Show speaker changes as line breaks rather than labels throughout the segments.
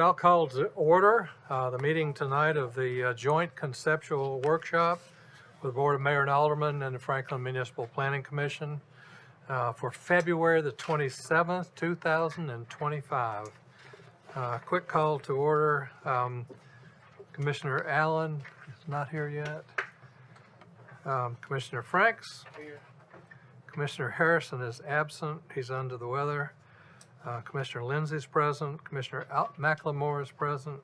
I'll call to order the meeting tonight of the Joint Conceptual Workshop with the Board of Mayor and Aldermen and the Franklin Municipal Planning Commission for February the 27th, 2025. Quick call to order. Commissioner Allen is not here yet. Commissioner Franks. Here. Commissioner Harrison is absent. He's under the weather. Commissioner Lindsay is present. Commissioner McLemore is present.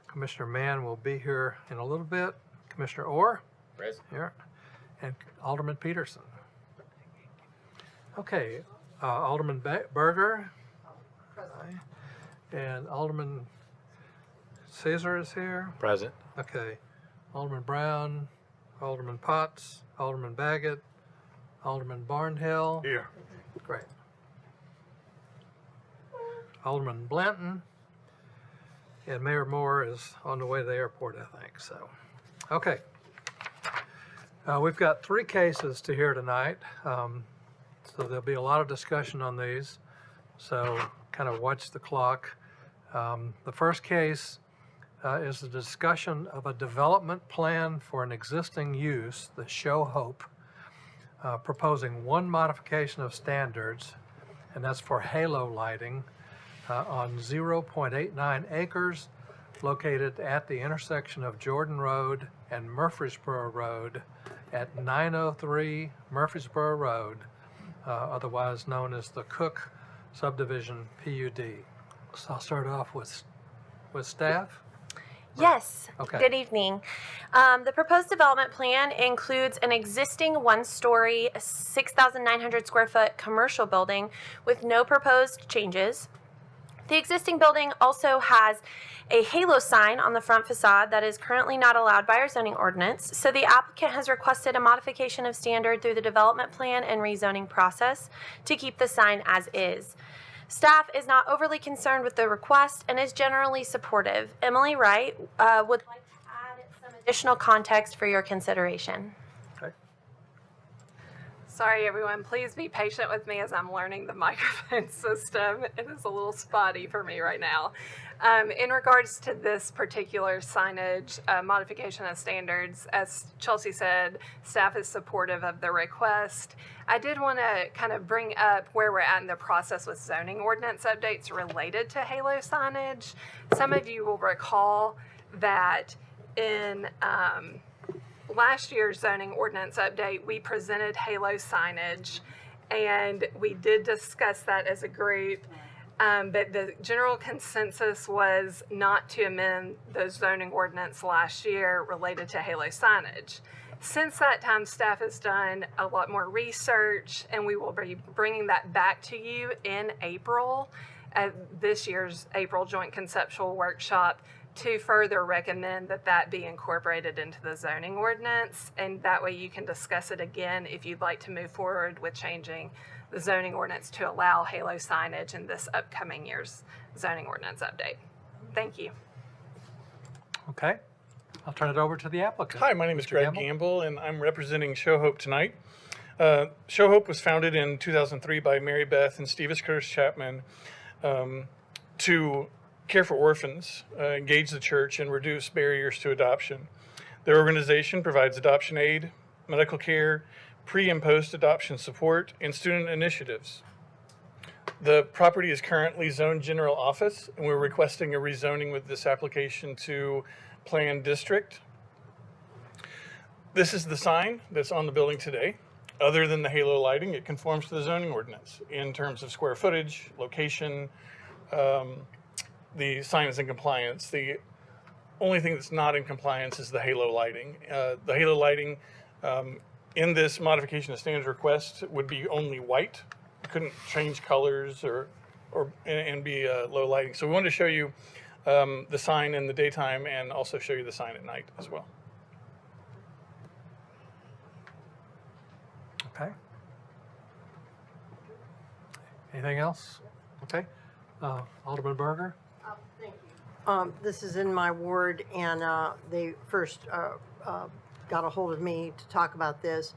Commissioner Mann will be here in a little bit. Commissioner Orr?
Present.
Here. And Alderman Peterson. Okay. Alderman Berger? Present. And Alderman Caesar is here?
Present.
Okay. Alderman Brown, Alderman Potts, Alderman Baggett, Alderman Barnhill?
Here.
Great. Alderman Blanton, and Mayor Moore is on the way to the airport, I think, so. Okay. We've got 3 cases to hear tonight, so there'll be a lot of discussion on these, so kind of watch the clock. The first case is a discussion of a development plan for an existing use, the Show Hope, proposing one modification of standards, and that's for halo lighting, on 0.89 acres located at the intersection of Jordan Road and Murfreesboro Road at 903 Murfreesboro Road, otherwise known as the Cook Subdivision PUD. So I'll start off with staff.
Yes.
Okay.
Good evening. The proposed development plan includes an existing one-story, 6,900 square foot commercial building with no proposed changes. The existing building also has a halo sign on the front facade that is currently not allowed by our zoning ordinance. So the applicant has requested a modification of standard through the development plan and rezoning process to keep the sign as is. Staff is not overly concerned with the request and is generally supportive. Emily Wright would like to add some additional context for your consideration.
Okay.
Sorry, everyone. Please be patient with me as I'm learning the microphone system. It is a little spotty for me right now. In regards to this particular signage modification of standards, as Chelsea said, staff is supportive of the request. I did want to kind of bring up where we're at in the process with zoning ordinance updates related to halo signage. Some of you will recall that in last year's zoning ordinance update, we presented halo signage, and we did discuss that as a group. But the general consensus was not to amend the zoning ordinance last year related to halo signage. Since that time, staff has done a lot more research, and we will be bringing that back to you in April at this year's April Joint Conceptual Workshop to further recommend that that be incorporated into the zoning ordinance, and that way you can discuss it again if you'd like to move forward with changing the zoning ordinance to allow halo signage in this upcoming year's zoning ordinance update. Thank you.
Okay. I'll turn it over to the applicant.
Hi, my name is
Mr.
Greg Gamble, and I'm representing Show Hope tonight. Show Hope was founded in 2003 by Mary Beth and Stevis Curtis Chapman to care for orphans, engage the church, and reduce barriers to adoption. Their organization provides adoption aid, medical care, pre- and post-adoption support, and student initiatives. The property is currently zoned general office, and we're requesting a rezoning with this application to planned district. This is the sign that's on the building today. Other than the halo lighting, it conforms to the zoning ordinance in terms of square footage, location. The sign is in compliance. The only thing that's not in compliance is the halo lighting. The halo lighting in this modification of standards request would be only white. You couldn't change colors and be low lighting. So we wanted to show you the sign in the daytime and also show you the sign at night as well.
Okay. Anything else? Okay. Alderman Berger?
Thank you. This is in my ward, and they first got a hold of me to talk about this.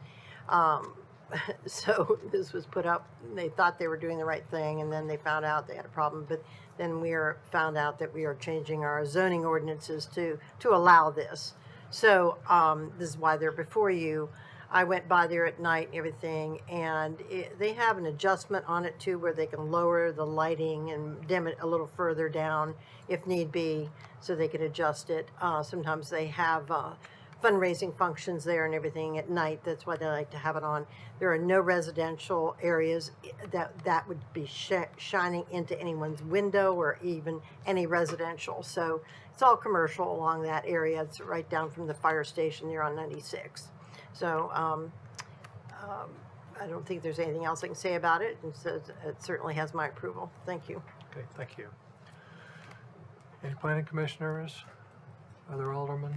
So this was put up, they thought they were doing the right thing, and then they found out they had a problem, but then we are found out that we are changing our zoning ordinances to allow this. So this is why they're before you. I went by there at night and everything, and they have an adjustment on it too, where they can lower the lighting and dim it a little further down if need be, so they can adjust it. Sometimes they have fundraising functions there and everything at night. That's why they like to have it on. There are no residential areas that would be shining into anyone's window or even any residential. So it's all commercial along that area. It's right down from the fire station there on 96. So I don't think there's anything else I can say about it. And so it certainly has my approval. Thank you.
Okay, thank you. Any planning commissioners? Other aldermen?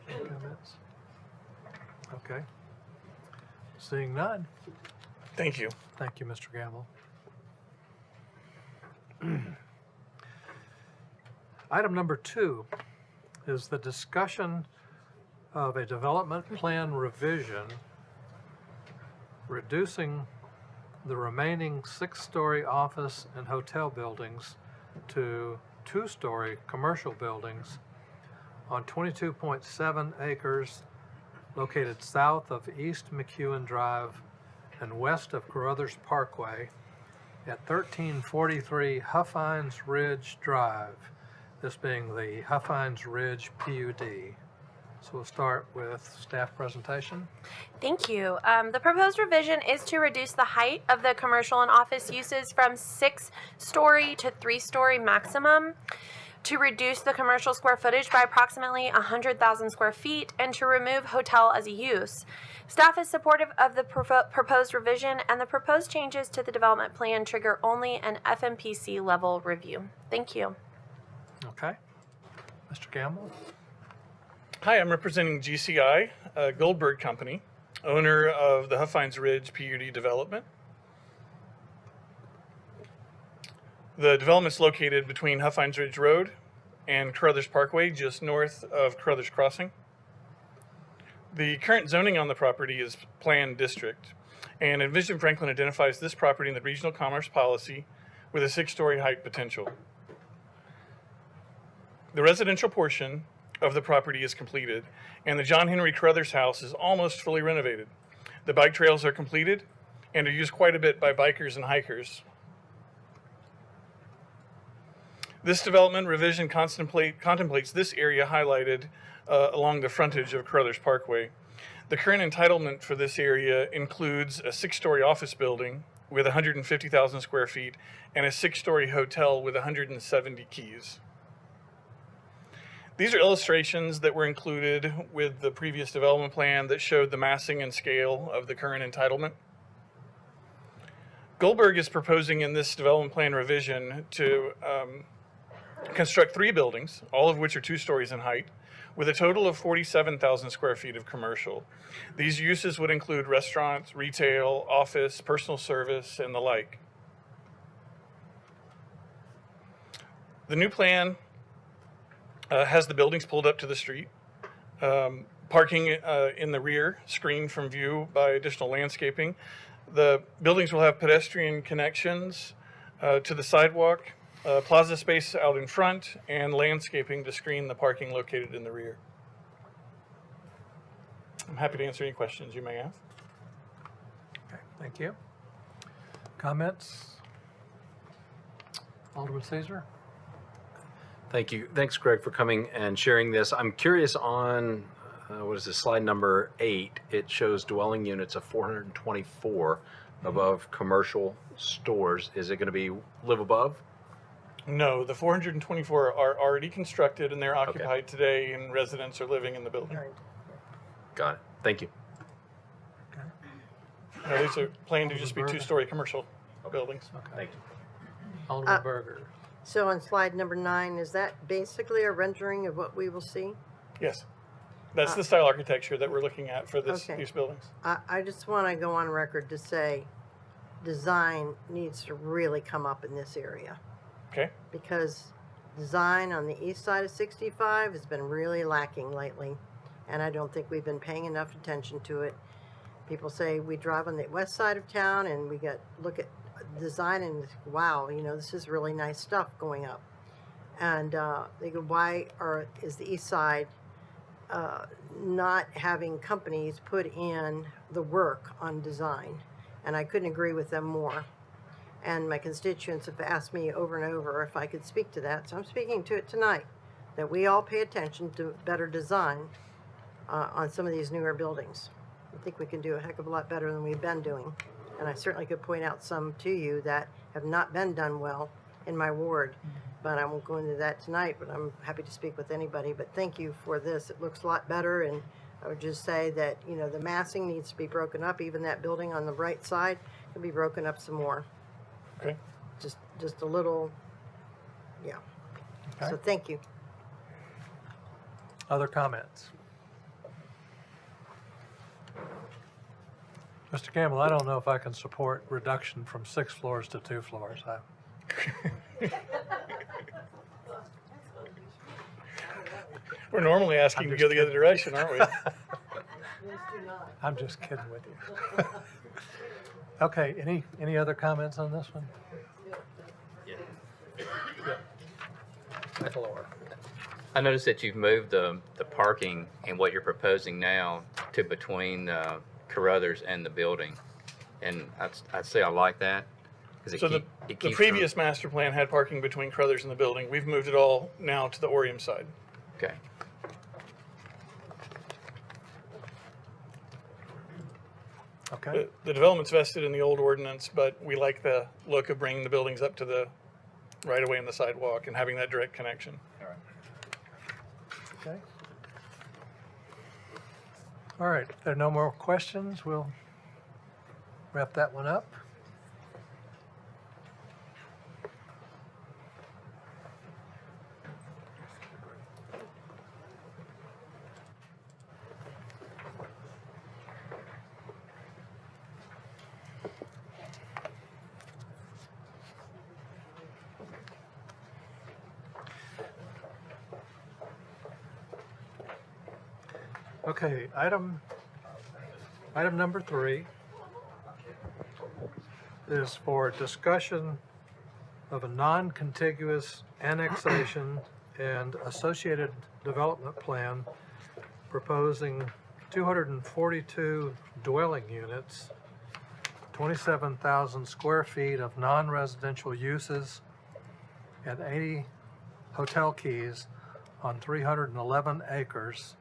Any comments? Okay. Seeing none.
Thank you.
Thank you, Mr. Gamble. Item number 2 is the discussion of a development plan revision reducing the remaining 6-story office and hotel buildings to 2-story commercial buildings on 22.7 acres located south of East McEwen Drive and west of Carruthers Parkway at 1343 Huffines Ridge Drive, this being the Huffines Ridge PUD. So we'll start with staff presentation.
Thank you. The proposed revision is to reduce the height of the commercial and office uses from 6-story to 3-story maximum, to reduce the commercial square footage by approximately 100,000 square feet, and to remove hotel as a use. Staff is supportive of the proposed revision, and the proposed changes to the development plan trigger only an FMPC level review. Thank you.
Okay. Mr. Gamble?
Hi, I'm representing GCI, Goldberg Company, owner of the Huffines Ridge PUD development. The development's located between Huffines Ridge Road and Carruthers Parkway, just north of Carruthers Crossing. The current zoning on the property is planned district, and Envision Franklin identifies this property in the regional commerce policy with a 6-story height potential. The residential portion of the property is completed, and the John Henry Carruthers house is almost fully renovated. The bike trails are completed and are used quite a bit by bikers and hikers. This development revision contemplates this area highlighted along the frontage of Carruthers Parkway. The current entitlement for this area includes a 6-story office building with 150,000 square feet and a 6-story hotel with 170 keys. These are illustrations that were included with the previous development plan that showed the massing and scale of the current entitlement. Goldberg is proposing in this development plan revision to construct 3 buildings, all of which are 2 stories in height, with a total of 47,000 square feet of commercial. These uses would include restaurants, retail, office, personal service, and the like. The new plan has the buildings pulled up to the street, parking in the rear, screened from view by additional landscaping. The buildings will have pedestrian connections to the sidewalk, plaza space out in front, and landscaping to screen the parking located in the rear. I'm happy to answer any questions you may have.
Okay, thank you. Comments? Alderman Caesar?
Thank you. Thanks, Greg, for coming and sharing this. I'm curious on, what is this, slide number 8. It shows dwelling units of 424 above commercial stores. Is it going to be live above?
No, the 424 are already constructed and they're occupied today, and residents are living in the building.
Got it. Thank you.
No, these are planned to just be 2-story commercial buildings.
Okay.
Thank you.
Alderman Berger?
So on slide number 9, is that basically a rendering of what we will see?
Yes, that's the style architecture that we're looking at for
Okay.
these buildings.
I just want to go on record to say design needs to really come up in this area,
Okay.
because design on the east side of 65 has been really lacking lately, and I don't think we've been paying enough attention to it. People say we drive on the west side of town and we look at design and wow, this is really nice stuff going up. And they go, is the east side not having companies put in the work on design? And I couldn't agree with them more. And my constituents have asked me over and over if I could speak to that. So I'm speaking to it tonight, that we all pay attention to better design on some of these newer buildings. I think we can do a heck of a lot better than we've been doing. And I certainly could point out some to you that have not been done well in my ward. But I won't go into that tonight, but I'm happy to speak with anybody. But thank you for this. It looks a lot better. And I would just say that, the massing needs to be broken up. Even that building on the right side can be broken up some more.
Okay.
Just a little, yeah.
Okay.
So thank you.
Other comments? Mr. Campbell, I don't know if I can support reduction from 6 floors to 2 floors.
We're normally asking to go the other direction, aren't we?
I'm just kidding with you. Okay, any other comments on this one?
Yeah.
Michael Orr.
I noticed that you've moved the parking and what you're proposing now to between Carruthers and the building. And I'd say I like that. 'Cause it
So
keep-
the
it keeps
previous master plan had parking between Crothers and the building. We've moved it all now to the Orium side.
Okay.
Okay,
The development's vested in the old ordinance, but we like the look of bringing the buildings up to the right of way and the sidewalk and having that direct connection.
okay. All right, if there are no more questions, we'll wrap that one up. Okay, item number 3 is for discussion of a non-contiguous annexation and associated development plan proposing 242 dwelling units, 27,000 square feet of non-residential uses, and 80 hotel keys on 311 acres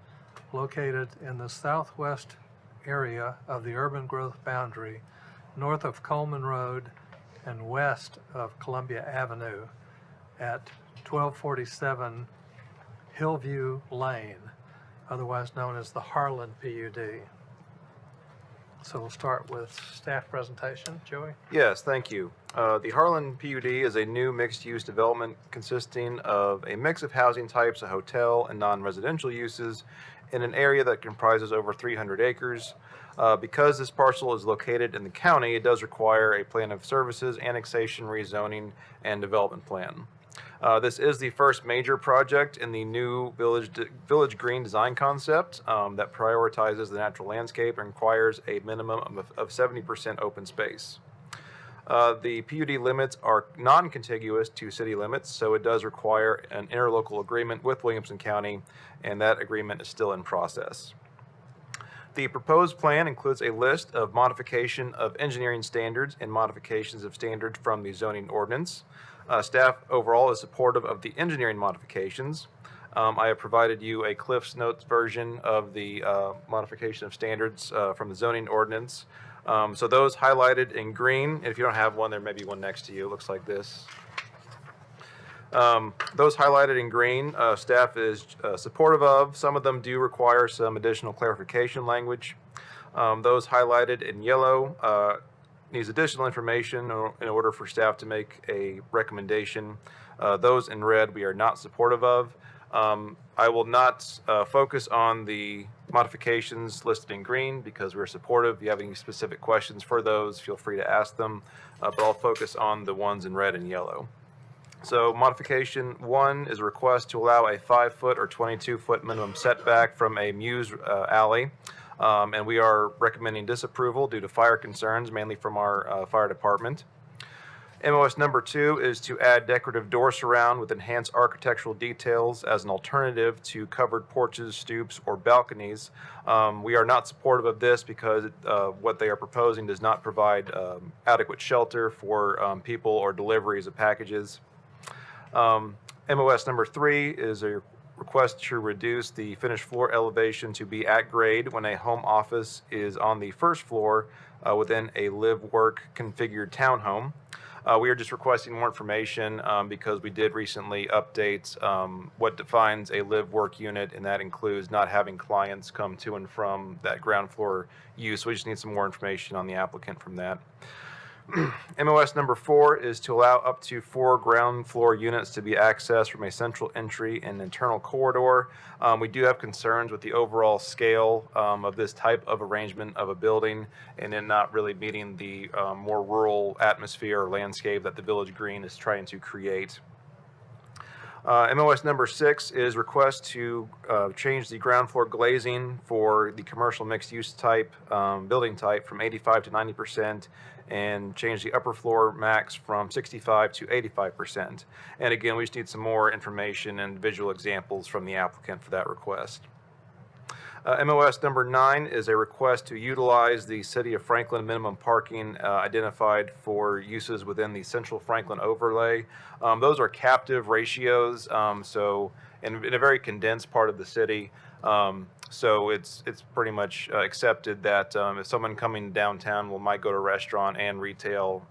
located in the southwest area of the urban growth boundary, north of Coleman Road and west of Columbia Avenue at 1247 Hillview Lane, otherwise known as the Harlan PUD. So we'll start with staff presentation. Joey?
Yes, thank you. The Harlan PUD is a new mixed-use development consisting of a mix of housing types, a hotel, and non-residential uses in an area that comprises over 300 acres. Because this parcel is located in the county, it does require a plan of services, annexation, rezoning, and development plan. This is the first major project in the new village green design concept that prioritizes the natural landscape and requires a minimum of 70% open space. The PUD limits are non-contiguous to city limits, so it does require an interlocal agreement with Williamson County, and that agreement is still in process. The proposed plan includes a list of modification of engineering standards and modifications of standards from the zoning ordinance. Staff overall is supportive of the engineering modifications. I have provided you a Cliff's Notes version of the modification of standards from the zoning ordinance. So those highlighted in green, and if you don't have one, there may be one next to you. It looks like this. Those highlighted in green, staff is supportive of. Some of them do require some additional clarification language. Those highlighted in yellow needs additional information in order for staff to make a recommendation. Those in red we are not supportive of. I will not focus on the modifications listed in green because we're supportive. If you have any specific questions for those, feel free to ask them, but I'll focus on the ones in red and yellow. So modification 1 is a request to allow a 5-foot or 22-foot minimum setback from a Muse alley. And we are recommending disapproval due to fire concerns, mainly from our fire department. MOS number 2 is to add decorative door surround with enhanced architectural details as an alternative to covered porches, stoops, or balconies. We are not supportive of this because what they are proposing does not provide adequate shelter for people or deliveries of packages. MOS number 3 is a request to reduce the finished floor elevation to be at grade when a home office is on the first floor within a live-work configured townhome. We are just requesting more information because we did recently update what defines a live-work unit, and that includes not having clients come to and from that ground floor use. We just need some more information on the applicant from that. MOS number 4 is to allow up to 4 ground floor units to be accessed from a central entry and internal corridor. We do have concerns with the overall scale of this type of arrangement of a building and in not really meeting the more rural atmosphere or landscape that the Village Green is trying to create. MOS number 6 is request to change the ground floor glazing for the commercial mixed-use type building type from 85 to 90%, and change the upper floor max from 65 to 85%. And again, we just need some more information and visual examples from the applicant for that request. MOS number 9 is a request to utilize the City of Franklin minimum parking identified for uses within the Central Franklin overlay. Those are captive ratios, so in a very condensed part of the city. So it's pretty much accepted that if someone coming downtown might go to restaurant and retail.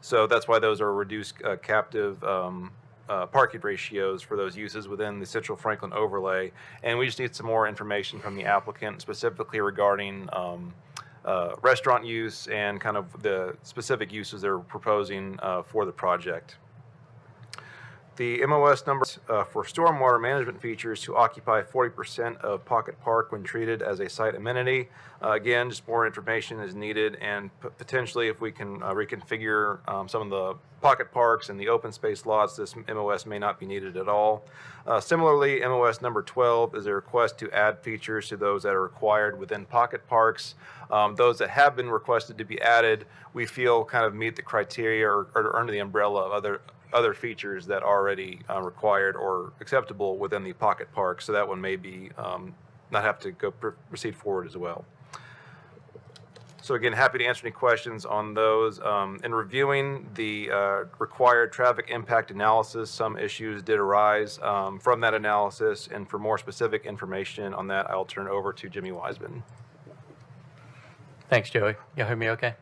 So that's why those are reduced captive parking ratios for those uses within the Central Franklin overlay. And we just need some more information from the applicant specifically regarding restaurant use and kind of the specific uses they're proposing for the project. The MOS numbers for stormwater management features to occupy 40% of Pocket Park when treated as a site amenity. Again, just more information is needed, and potentially if we can reconfigure some of the pocket parks and the open space lots, this MOS may not be needed at all. Similarly, MOS number 12 is a request to add features to those that are required within pocket parks. Those that have been requested to be added, we feel kind of meet the criteria or are under the umbrella of other features that are already required or acceptable within the pocket park. So that one may be not have to go proceed forward as well. So again, happy to answer any questions on those. In reviewing the required traffic impact analysis, some issues did arise from that analysis, and for more specific information on that, I'll turn it over to Jimmy Wiseman.
Thanks, Joey. Y'all hear me okay?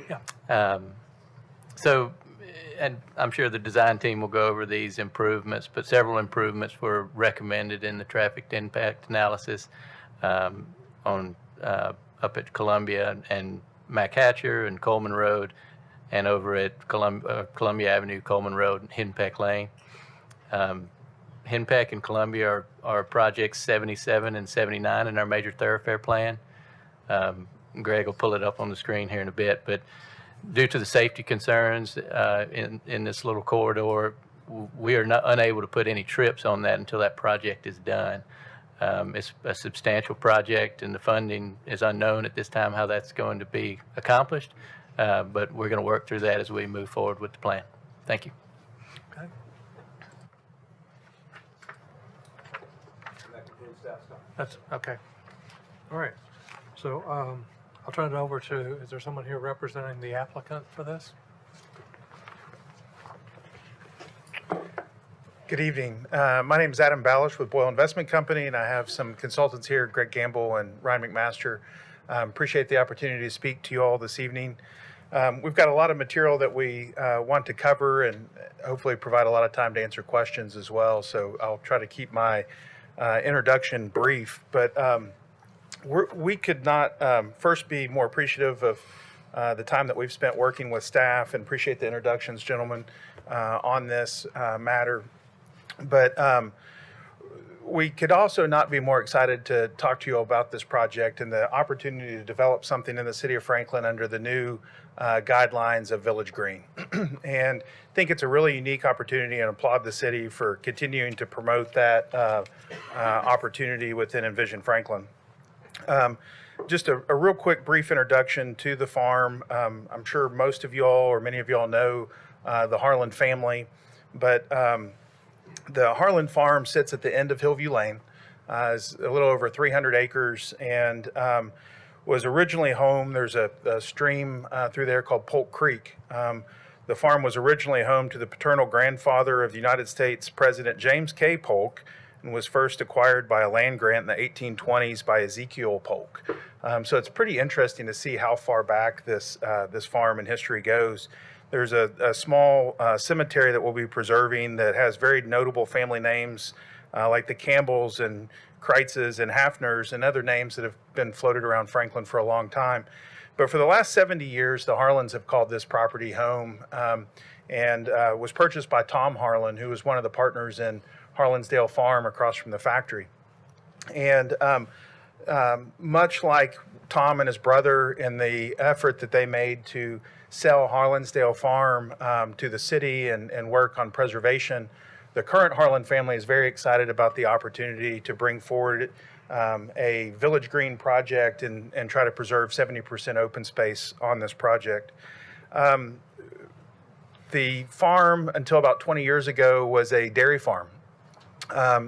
Yeah.
And I'm sure the design team will go over these improvements, but several improvements were recommended in the traffic impact analysis up at Columbia and McHatcher and Coleman Road, and over at Columbia Avenue, Coleman Road, and Henpeck Lane. Henpeck and Columbia are projects 77 and 79 in our major thoroughfare plan. Greg will pull it up on the screen here in a bit, but due to the safety concerns in this little corridor, we are unable to put any trips on that until that project is done. It's a substantial project, and the funding is unknown at this time how that's going to be accomplished, but we're going to work through that as we move forward with the plan. Thank you.
Okay. That's okay. All right. So I'll turn it over to, is there someone here representing the applicant for this?
Good evening. My name is Adam Ballish with Boyle Investment Company, and I have some consultants here, Greg Gamble and Ryan McMaster. Appreciate the opportunity to speak to you all this evening. We've got a lot of material that we want to cover and hopefully provide a lot of time to answer questions as well. So I'll try to keep my introduction brief. But we could not first be more appreciative of the time that we've spent working with staff, and appreciate the introductions, gentlemen, on this matter. But we could also not be more excited to talk to you about this project and the opportunity to develop something in the city of Franklin under the new guidelines of Village Green. And I think it's a really unique opportunity, and applaud the city for continuing to promote that opportunity within Envision Franklin. just a real quick brief introduction to the farm. I'm sure most of y'all or many of y'all know the Harlan family, but the Harlan farm sits at the end of Hillview Lane. It's a little over 300 acres and was originally home. There's a stream through there called Polk Creek. The farm was originally home to the paternal grandfather of the United States President James K. Polk, and was first acquired by a land grant in the 1820s by Ezekiel Polk. So it's pretty interesting to see how far back this farm in history goes. There's a small cemetery that we'll be preserving that has very notable family names like the Campbells and Kreitzes and Hafners and other names that have been floated around Franklin for a long time. But for the last 70 years, the Harlans have called this property home, and was purchased by Tom Harlan, who was one of the partners in Harlansdale Farm across from the factory. And much like Tom and his brother in the effort that they made to sell Harlansdale Farm to the city and work on preservation, the current Harlan family is very excited about the opportunity to bring forward a Village Green project and try to preserve 70% open space on this project. The farm, until about 20 years ago, was a dairy farm.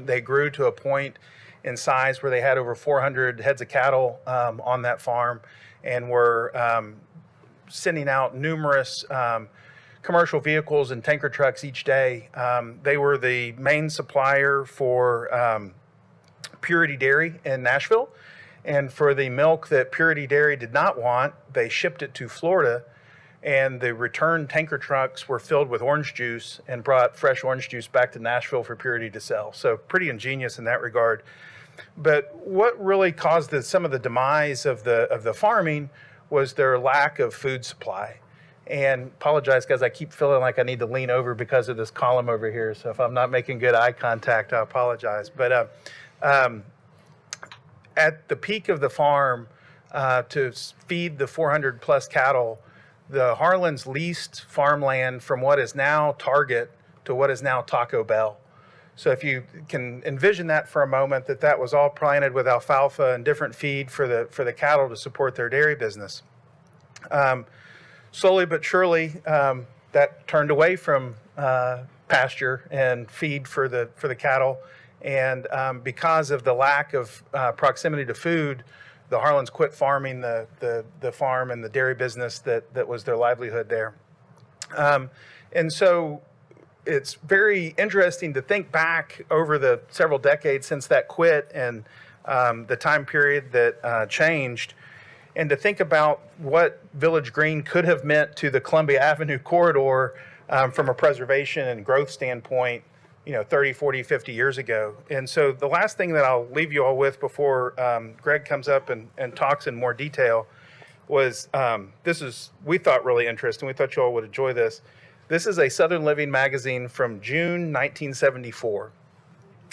They grew to a point in size where they had over 400 heads of cattle on that farm and were sending out numerous commercial vehicles and tanker trucks each day. They were the main supplier for Purity Dairy in Nashville. And for the milk that Purity Dairy did not want, they shipped it to Florida, and the return tanker trucks were filled with orange juice and brought fresh orange juice back to Nashville for Purity to sell. So pretty ingenious in that regard. But what really caused some of the demise of the farming was their lack of food supply. And apologize, guys, I keep feeling like I need to lean over because of this column over here. So if I'm not making good eye contact, I apologize. But at the peak of the farm, to feed the 400 plus cattle, the Harlans leased farmland from what is now Target to what is now Taco Bell. So if you can envision that for a moment, that was all planted with alfalfa and different feed for the cattle to support their dairy business. Slowly but surely, that turned away from pasture and feed for the cattle. And because of the lack of proximity to food, the Harlans quit farming the farm and the dairy business that was their livelihood there. And so it's very interesting to think back over the several decades since that quit and the time period that changed, and to think about what Village Green could have meant to the Columbia Avenue corridor from a preservation and growth standpoint, 30, 40, 50 years ago. And so the last thing that I'll leave you all with before Greg comes up and talks in more detail was, we thought really interesting. We thought you all would enjoy this. This is a Southern Living magazine from June 1974.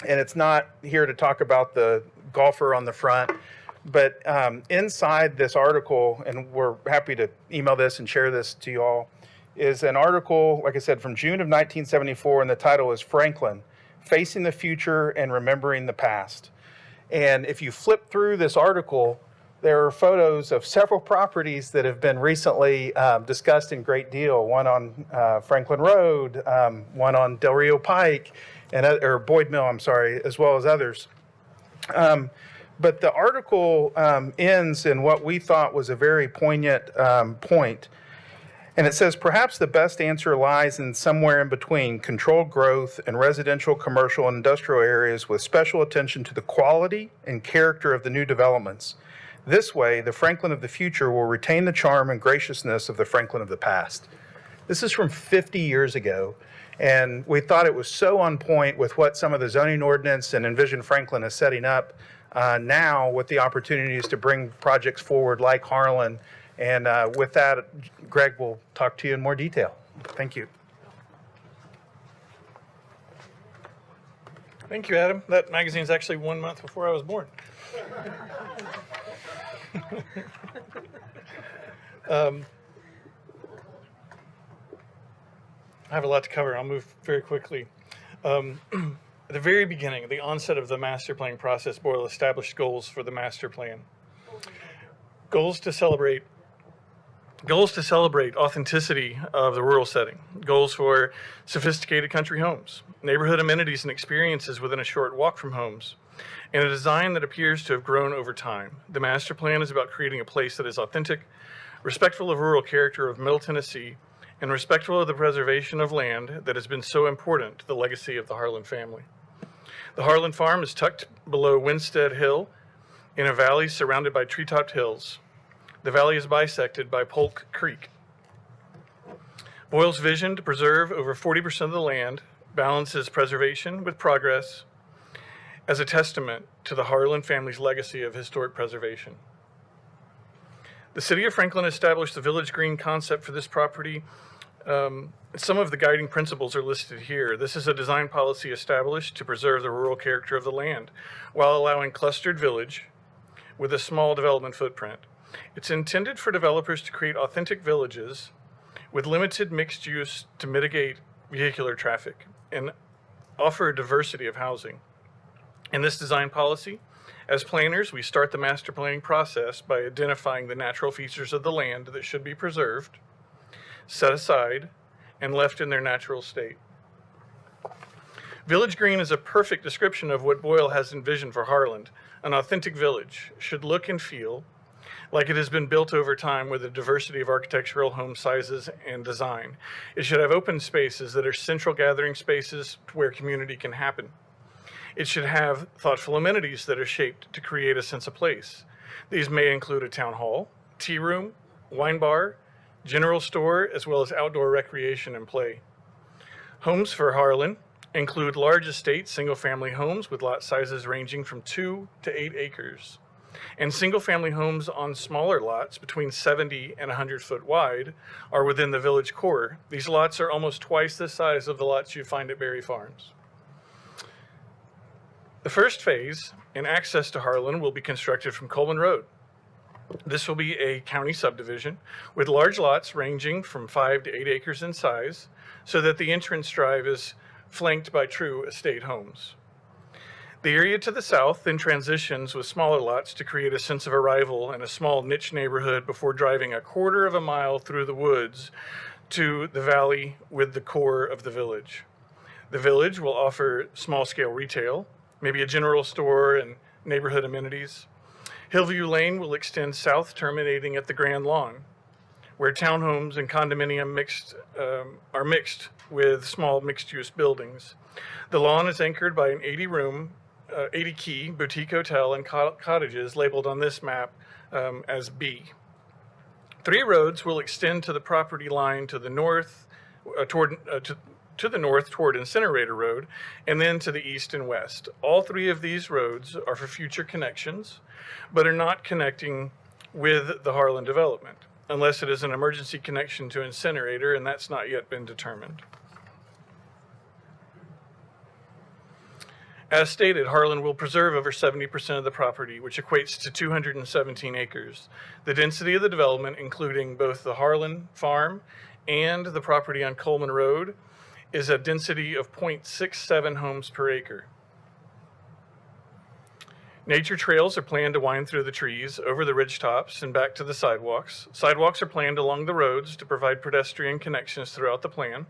And it's not here to talk about the golfer on the front, but inside this article, and we're happy to email this and share this to you all, is an article, like I said, from June of 1974, and the title is Franklin, Facing the Future and Remembering the Past. And if you flip through this article, there are photos of several properties that have been recently discussed in great deal. One on Franklin Road, one on Del Rio Pike, or Boyd Mill, I'm sorry, as well as others. But the article ends in what we thought was a very poignant point. And it says, perhaps the best answer lies in somewhere in between controlled growth and residential, commercial, and industrial areas with special attention to the quality and character of the new developments. This way, the Franklin of the future will retain the charm and graciousness of the Franklin of the past. This is from 50 years ago, and we thought it was so on point with what some of the zoning ordinance and Envision Franklin is setting up now with the opportunities to bring projects forward like Harlan. And with that, Greg will talk to you in more detail. Thank you.
Thank you, Adam. That magazine's actually 1 month before I was born. I have a lot to cover. I'll move very quickly. At the very beginning, the onset of the master plan process, Boyle established goals for the master plan. Goals to celebrate authenticity of the rural setting. Goals for sophisticated country homes, neighborhood amenities and experiences within a short walk from homes, and a design that appears to have grown over time. The master plan is about creating a place that is authentic, respectful of rural character of Middle Tennessee, and respectful of the preservation of land that has been so important to the legacy of the Harlan family. The Harlan farm is tucked below Winstead Hill in a valley surrounded by tree-topped hills. The valley is bisected by Polk Creek. Boyle's vision to preserve over 40% of the land balances preservation with progress as a testament to the Harlan family's legacy of historic preservation. The City of Franklin established the Village Green concept for this property. Some of the guiding principles are listed here. This is a design policy established to preserve the rural character of the land while allowing clustered village with a small development footprint. It's intended for developers to create authentic villages with limited mixed use to mitigate vehicular traffic and offer a diversity of housing. In this design policy, as planners, we start the master planning process by identifying the natural features of the land that should be preserved, set aside, and left in their natural state. Village Green is a perfect description of what Boyle has envisioned for Harlan. An authentic village should look and feel like it has been built over time with a diversity of architectural home sizes and design. It should have open spaces that are central gathering spaces where community can happen. It should have thoughtful amenities that are shaped to create a sense of place. These may include a town hall, tea room, wine bar, general store, as well as outdoor recreation and play. Homes for Harlan include large estate single-family homes with lot sizes ranging from 2 to 8 acres, and single-family homes on smaller lots between 70 and 100 foot wide are within the village core. These lots are almost twice the size of the lots you find at Berry Farms. The first phase and access to Harlan will be constructed from Coleman Road. This will be a county subdivision with large lots ranging from 5 to 8 acres in size so that the entrance drive is flanked by true estate homes. The area to the south then transitions with smaller lots to create a sense of arrival in a small niche neighborhood before driving a quarter of a mile through the woods to the valley with the core of the village. The village will offer small-scale retail, maybe a general store and neighborhood amenities. Hillview Lane will extend south, terminating at the Grand Lawn, where townhomes and condominium are mixed with small mixed-use buildings. The lawn is anchored by an 80-key boutique hotel and cottages labeled on this map as B. 3 roads will extend to the property line to the north, to the north toward Incinerator Road, and then to the east and west. All 3 of these roads are for future connections, but are not connecting with the Harlan development, unless it is an emergency connection to Incinerator, and that's not yet been determined. As stated, Harlan will preserve over 70% of the property, which equates to 217 acres. The density of the development, including both the Harlan farm and the property on Coleman Road, is a density of 0.67 homes per acre. Nature trails are planned to wind through the trees, over the ridge tops, and back to the sidewalks. Sidewalks are planned along the roads to provide pedestrian connections throughout the plan.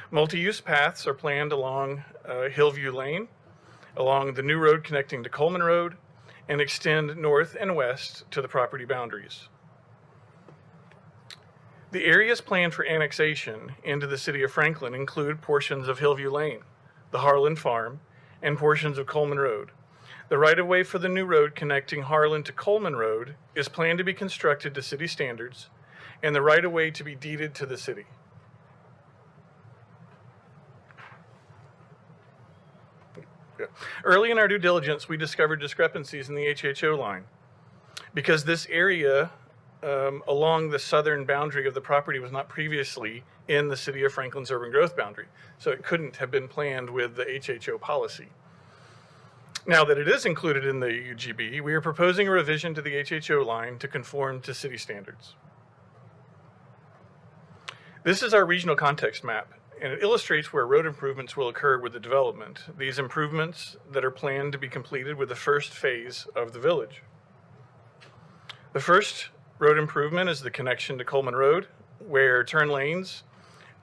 Multi-use paths are planned along Hillview Lane, along the new road connecting to Coleman Road, and extend north and west to the property boundaries. The areas planned for annexation into the city of Franklin include portions of Hillview Lane, the Harlan Farm, and portions of Coleman Road. The right-of-way for the new road connecting Harlan to Coleman Road is planned to be constructed to city standards, and the right-of-way to be deeded to the city. Early in our due diligence, we discovered discrepancies in the HHO line. Because this area along the southern boundary of the property was not previously in the city of Franklin's urban growth boundary, so it couldn't have been planned with the HHO policy. Now that it is included in the UGB, we are proposing a revision to the HHO line to conform to city standards. This is our regional context map, and it illustrates where road improvements will occur with the development. These improvements that are planned to be completed with the first phase of the village. The first road improvement is the connection to Coleman Road, where turn lanes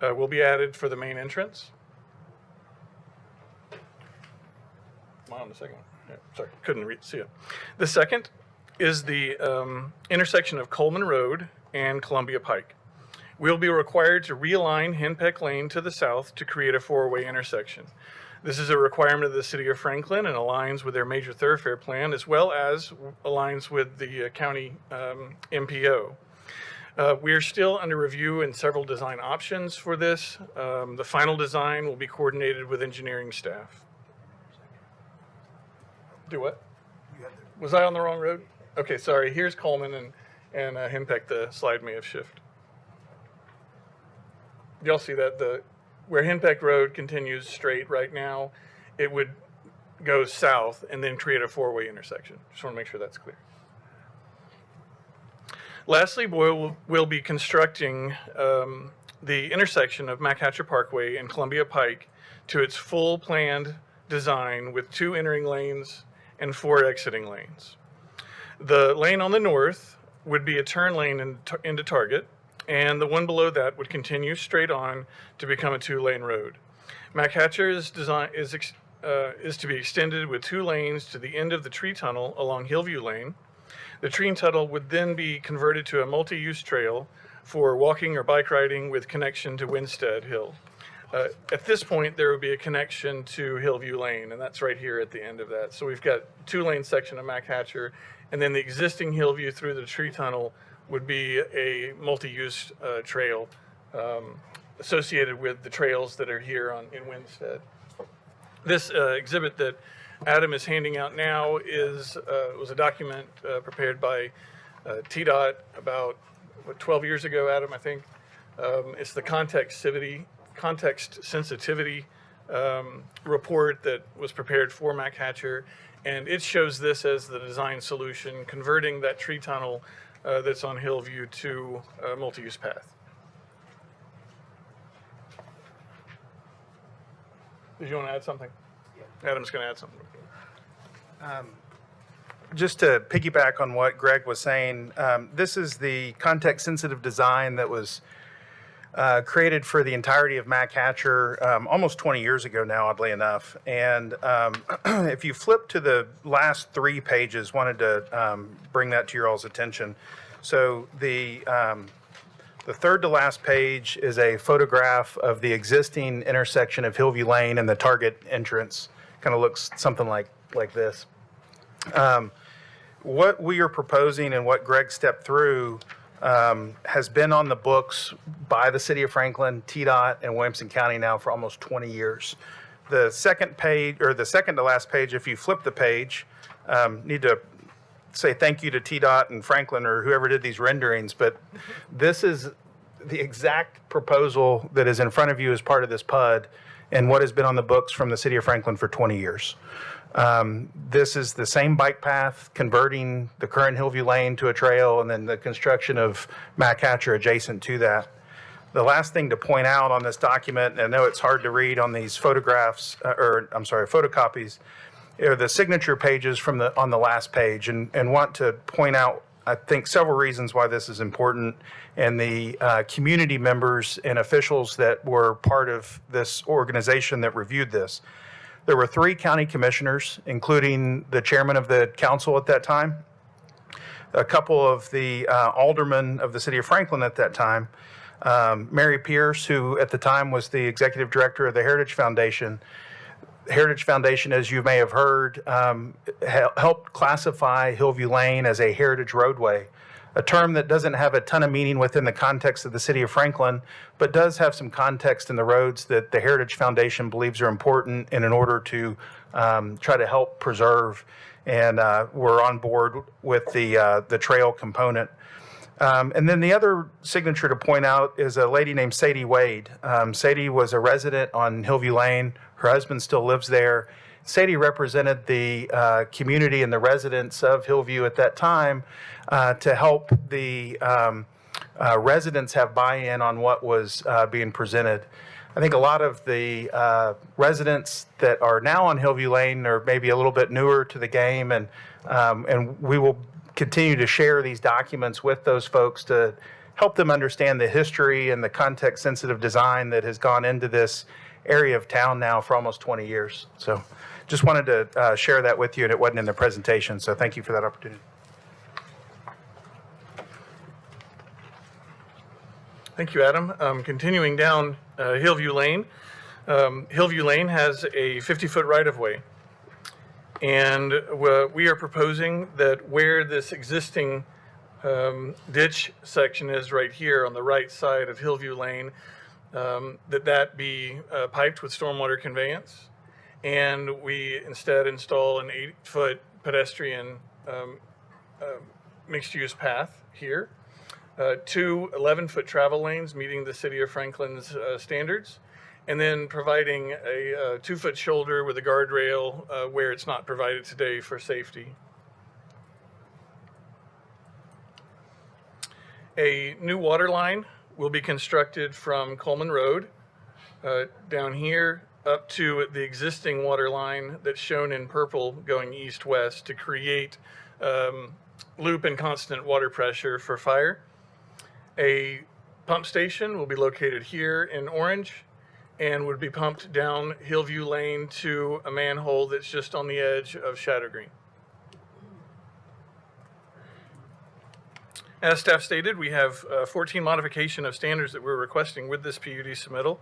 will be added for the main entrance. Am I on the second one? Yeah, sorry, couldn't see it. The second is the intersection of Coleman Road and Columbia Pike. We'll be required to realign Henpeck Lane to the south to create a four-way intersection. This is a requirement of the City of Franklin and aligns with their major thoroughfare plan, as well as aligns with the county MPO. We are still under review in several design options for this. The final design will be coordinated with engineering staff. Do what? Was I on the wrong road? Okay, sorry. Here's Coleman and Henpeck. The slide may have shifted. Y'all see that where Henpeck Road continues straight right now, it would go south and then create a four-way intersection. Just want to make sure that's clear. Lastly, Boyle will be constructing the intersection of Mac Hatcher Parkway and Columbia Pike to its full planned design with 2 entering lanes and 4 exiting lanes. The lane on the north would be a turn lane into Target, and the one below that would continue straight on to become a 2-lane road. Mac Hatcher is to be extended with 2 lanes to the end of the tree tunnel along Hillview Lane. The tree tunnel would then be converted to a multi-use trail for walking or bike riding with connection to Winstead Hill. At this point, there would be a connection to Hillview Lane, and that's right here at the end of that. So we've got 2-lane section of Mac Hatcher, and then the existing Hillview through the tree tunnel would be a multi-use trail associated with the trails that are here in Winstead. This exhibit that Adam is handing out now was a document prepared by TDOT about 12 years ago, Adam, I think. It's the context sensitivity report that was prepared for Mac Hatcher, and it shows this as the design solution, converting that tree tunnel that's on Hillview to a multi-use path. Did you want to add something? Yeah. Adam's going to add something.
Just to piggyback on what Greg was saying, this is the context-sensitive design that was created for the entirety of Mac Hatcher almost 20 years ago now, oddly enough. And if you flip to the last 3 pages, wanted to bring that to your all's attention. So the third to last page is a photograph of the existing intersection of Hillview Lane and the Target entrance. Kind of looks something like this. What we are proposing and what Greg stepped through has been on the books by the City of Franklin, TDOT, and Williamson County now for almost 20 years. The second page, or the second to last page, if you flip the page, need to say thank you to TDOT and Franklin or whoever did these renderings, but this is the exact proposal that is in front of you as part of this PUD and what has been on the books from the City of Franklin for 20 years. This is the same bike path, converting the current Hillview Lane to a trail, and then the construction of Mac Hatcher adjacent to that. The last thing to point out on this document, and I know it's hard to read on these photographs, photocopies, are the signature pages on the last page, and want to point out, I think, several reasons why this is important, and the community members and officials that were part of this organization that reviewed this. There were 3 county commissioners, including the chairman of the council at that time, a couple of the aldermen of the City of Franklin at that time, Mary Pierce, who at the time was the executive director of the Heritage Foundation. Heritage Foundation, as you may have heard, helped classify Hillview Lane as a heritage roadway, a term that doesn't have a ton of meaning within the context of the City of Franklin, but does have some context in the roads that the Heritage Foundation believes are important and in order to try to help preserve, and we're on board with the trail component. And then the other signature to point out is a lady named Sadie Wade. Sadie was a resident on Hillview Lane. Her husband still lives there. Sadie represented the community and the residents of Hillview at that time to help the residents have buy-in on what was being presented. I think a lot of the residents that are now on Hillview Lane are maybe a little bit newer to the game, and we will continue to share these documents with those folks to help them understand the history and the context-sensitive design that has gone into this area of town now for almost 20 years. So just wanted to share that with you, and it wasn't in the presentation, so thank you for that opportunity.
Thank you, Adam. Continuing down Hillview Lane. Hillview Lane has a 50-foot right-of-way. And we are proposing that where this existing ditch section is right here on the right side of Hillview Lane, that be piped with stormwater conveyance. And we instead install an 8-foot pedestrian mixed-use path here. 2 11-foot travel lanes meeting the City of Franklin's standards, and then providing a 2-foot shoulder with a guardrail where it's not provided today for safety. A new water line will be constructed from Coleman Road down here up to the existing water line that's shown in purple going east-west to create loop and constant water pressure for fire. A pump station will be located here in orange and would be pumped down Hillview Lane to a manhole that's just on the edge of Shadow Green. As staff stated, we have 14 modification of standards that we're requesting with this PUD submittal.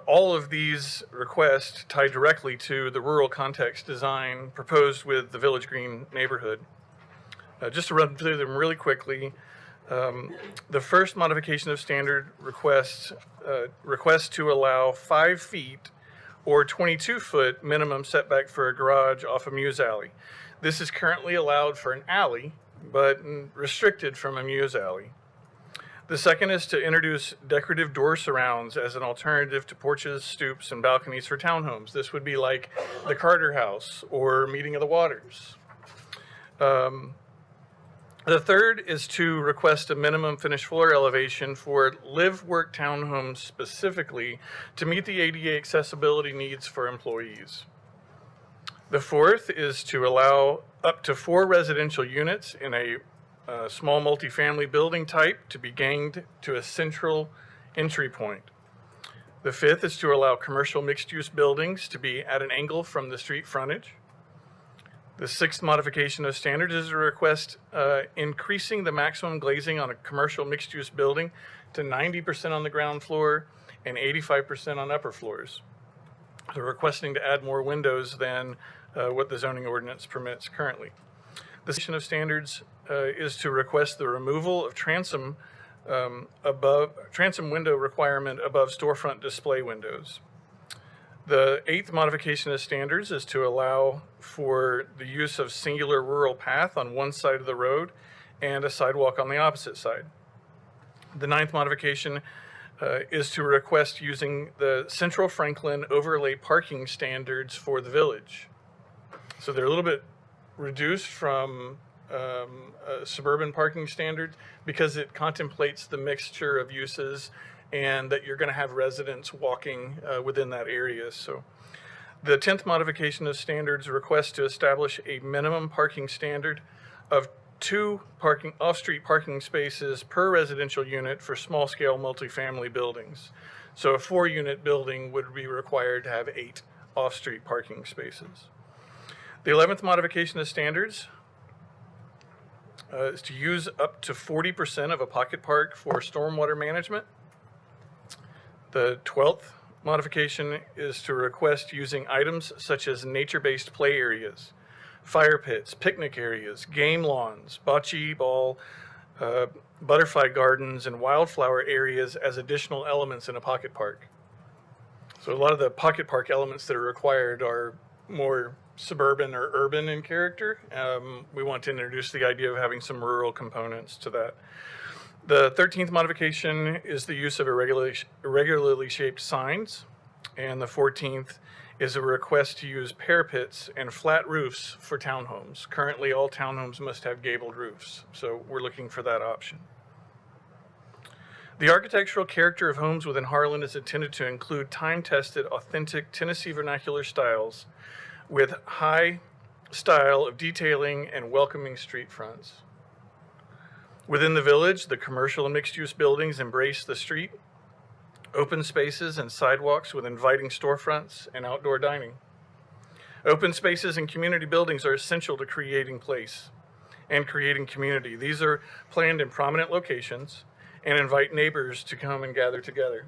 All of these requests tie directly to the rural context design proposed with the Village Green neighborhood. Just to run through them really quickly, the first modification of standard requests to allow 5 feet or 22-foot minimum setback for a garage off a Muse alley. This is currently allowed for an alley, but restricted from a Muse alley. The second is to introduce decorative door surrounds as an alternative to porches, stoops, and balconies for townhomes. This would be like the Carter House or Meeting of the Waters. The third is to request a minimum finished floor elevation for live-work townhomes specifically to meet the ADA accessibility needs for employees. The fourth is to allow up to 4 residential units in a small multifamily building type to be ganged to a central entry point. The fifth is to allow commercial mixed-use buildings to be at an angle from the street frontage. The sixth modification of standards is a request increasing the maximum glazing on a commercial mixed-use building to 90% on the ground floor and 85% on upper floors. They're requesting to add more windows than what the zoning ordinance permits currently. The section of standards is to request the removal of transom window requirement above storefront display windows. The eighth modification of standards is to allow for the use of singular rural path on one side of the road and a sidewalk on the opposite side. The ninth modification is to request using the Central Franklin overlay parking standards for the village. So they're a little bit reduced from suburban parking standards because it contemplates the mixture of uses and that you're going to have residents walking within that area. So the 10th modification of standards requests to establish a minimum parking standard of 2 off-street parking spaces per residential unit for small-scale multifamily buildings. So a 4-unit building would be required to have 8 off-street parking spaces. The 11th modification of standards is to use up to 40% of a pocket park for stormwater management. The 12th modification is to request using items such as nature-based play areas, fire pits, picnic areas, game lawns, bocce ball, butterfly gardens, and wildflower areas as additional elements in a pocket park. So a lot of the pocket park elements that are required are more suburban or urban in character. We want to introduce the idea of having some rural components to that. The 13th modification is the use of irregularly shaped signs. And the 14th is a request to use parapets and flat roofs for townhomes. Currently, all townhomes must have gabled roofs, so we're looking for that option. The architectural character of homes within Harlan is intended to include time-tested, authentic Tennessee vernacular styles with high style of detailing and welcoming street fronts. Within the village, the commercial and mixed-use buildings embrace the street, open spaces and sidewalks with inviting storefronts and outdoor dining. Open spaces and community buildings are essential to creating place and creating community. These are planned in prominent locations and invite neighbors to come and gather together.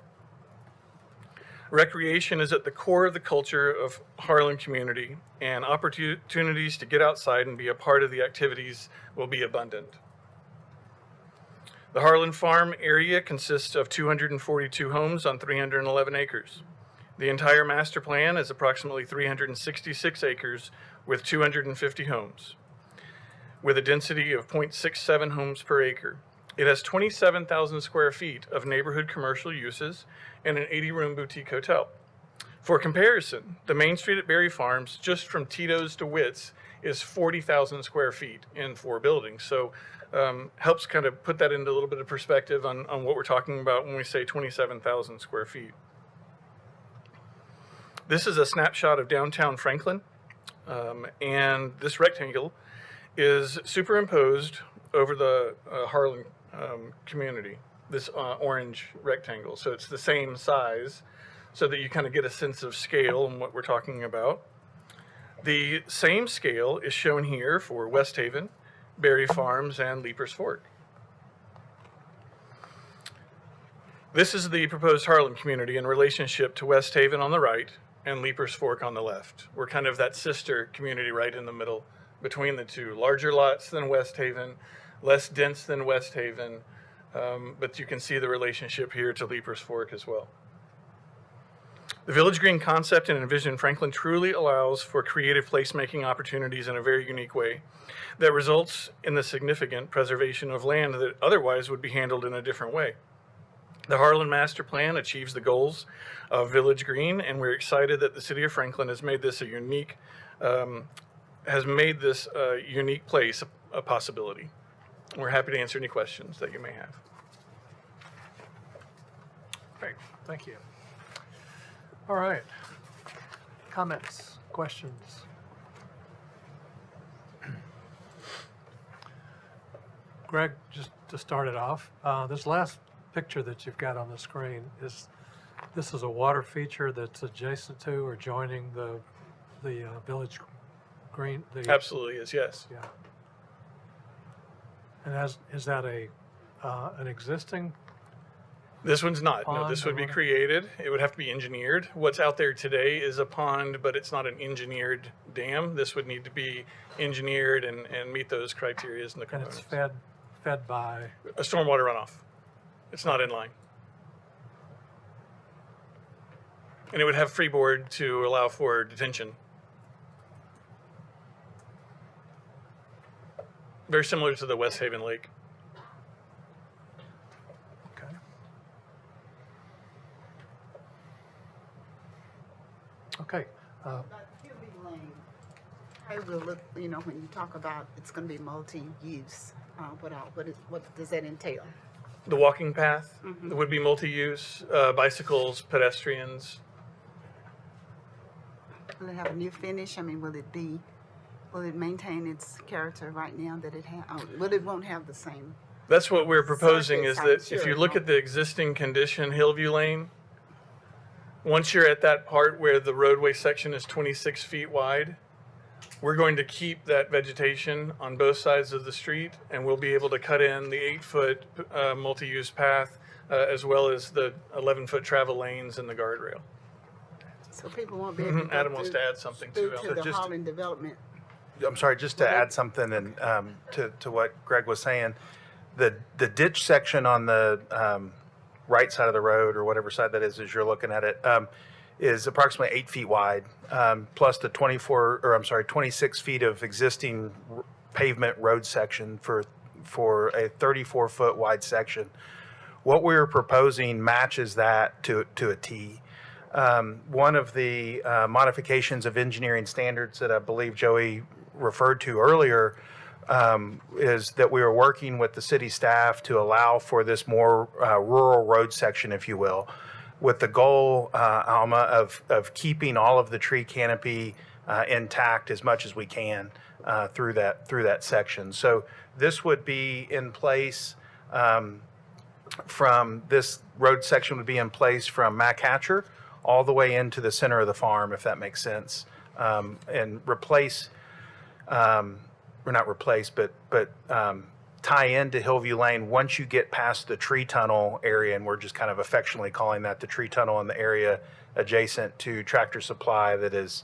Recreation is at the core of the culture of Harlan community, and opportunities to get outside and be a part of the activities will be abundant. The Harlan Farm area consists of 242 homes on 311 acres. The entire master plan is approximately 366 acres with 250 homes, with a density of 0.67 homes per acre. It has 27,000 square feet of neighborhood commercial uses and an 80-room boutique hotel. For comparison, the main street at Berry Farms, just from Tito's to Witt's, is 40,000 square feet in 4 buildings. So helps kind of put that into a little bit of perspective on what we're talking about when we say 27,000 square feet. This is a snapshot of downtown Franklin, and this rectangle is superimposed over the Harlan community, this orange rectangle. So it's the same size so that you kind of get a sense of scale and what we're talking about. The same scale is shown here for West Haven, Berry Farms, and Leapers Fork. This is the proposed Harlan community in relationship to West Haven on the right and Leapers Fork on the left. We're kind of that sister community right in the middle between the two. Larger lots than West Haven, less dense than West Haven, but you can see the relationship here to Leapers Fork as well. The Village Green concept and Envision Franklin truly allows for creative placemaking opportunities in a very unique way that results in the significant preservation of land that otherwise would be handled in a different way. The Harlan Master Plan achieves the goals of Village Green, and we're excited that the City of Franklin has made this a unique place a possibility. We're happy to answer any questions that you may have.
Great, thank you. All right. Comments, questions? Greg, just to start it off, this last picture that you've got on the screen this is a water feature that's adjacent to or joining the Village Green?
Absolutely is, yes.
Yeah. And is that an existing?
This one's not. No,
Pond
this would be
or what?
created. It would have to be engineered. What's out there today is a pond, but it's not an engineered dam. This would need to be engineered and meet those criteria and the
And
components.
it's fed by,
A stormwater runoff. It's not in line. And it would have freeboard to allow for detention. Very similar to the West Haven Lake.
okay. Okay,
Hillview Lane, how will it, you know, when you talk about it's gonna be multi-use, what does that entail?
The walking path would be multi-use, bicycles, pedestrians.
Will it have a new finish? I mean, will it maintain its character right now that it has? Well, it won't have the same.
That's what we're proposing is
Surface,
that
I'm
if you
sure.
look at the existing condition, Hillview Lane, once you're at that part where the roadway section is 26 feet wide, we're going to keep that vegetation on both sides of the street, and we'll be able to cut in the 8-foot multi-use path as well as the 11-foot travel lanes and the guardrail.
So people won't be able to go
Adam wants
through-
to add something
through
too.
to
Al.
the
just-
Harlan development.
I'm sorry, just to add something and to what Greg was saying, the ditch section on the right side of the road or whatever side that is as you're looking at it is approximately 8 feet wide, plus the 26 feet of existing pavement road section for a 34-foot wide section. What we're proposing matches that to a T. One of the modifications of engineering standards that I believe Joey referred to earlier is that we are working with the city staff to allow for this more rural road section, if you will, with the goal, Alma, of keeping all of the tree canopy intact as much as we can through that section. So this would be in place from this road section would be in place from Mac Hatcher all the way into the center of the farm, if that makes sense, and replace, or not replace, but tie into Hillview Lane once you get past the tree tunnel area, and we're just kind of affectionately calling that the tree tunnel in the area adjacent to Tractor Supply that is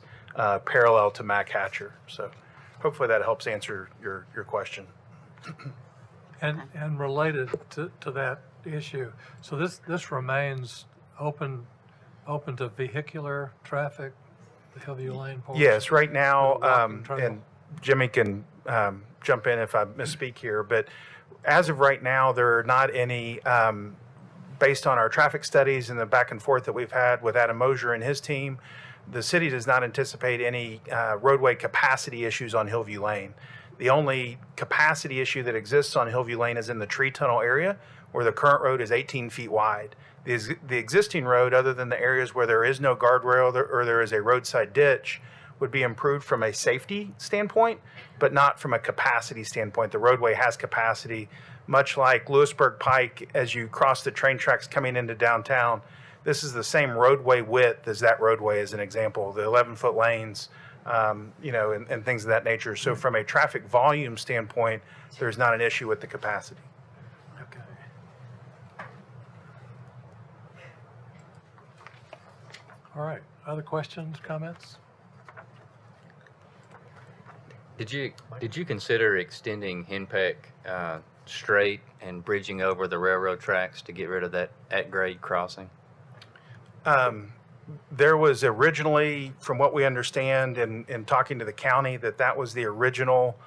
parallel to Mac Hatcher. So hopefully that helps answer your question.
And related to that issue, so this remains open to vehicular traffic, the Hillview Lane portion?
Yes, right now,
Walking trail.
and Jimmy can jump in if I misspeak here, but as of right now, there are not any, based on our traffic studies and the back and forth that we've had with Adam Mosier and his team, the city does not anticipate any roadway capacity issues on Hillview Lane. The only capacity issue that exists on Hillview Lane is in the tree tunnel area, where the current road is 18 feet wide. The existing road, other than the areas where there is no guardrail or there is a roadside ditch, would be improved from a safety standpoint, but not from a capacity standpoint. The roadway has capacity, much like Lewisburg Pike as you cross the train tracks coming into downtown. This is the same roadway width as that roadway, as an example, the 11-foot lanes, and things of that nature. So from a traffic volume standpoint, there's not an issue with the capacity.
Okay. All right, other questions, comments?
Did you consider extending Henpeck straight and bridging over the railroad tracks to get rid of that at-grade crossing?
There was originally, from what we understand in talking to the county, that was the original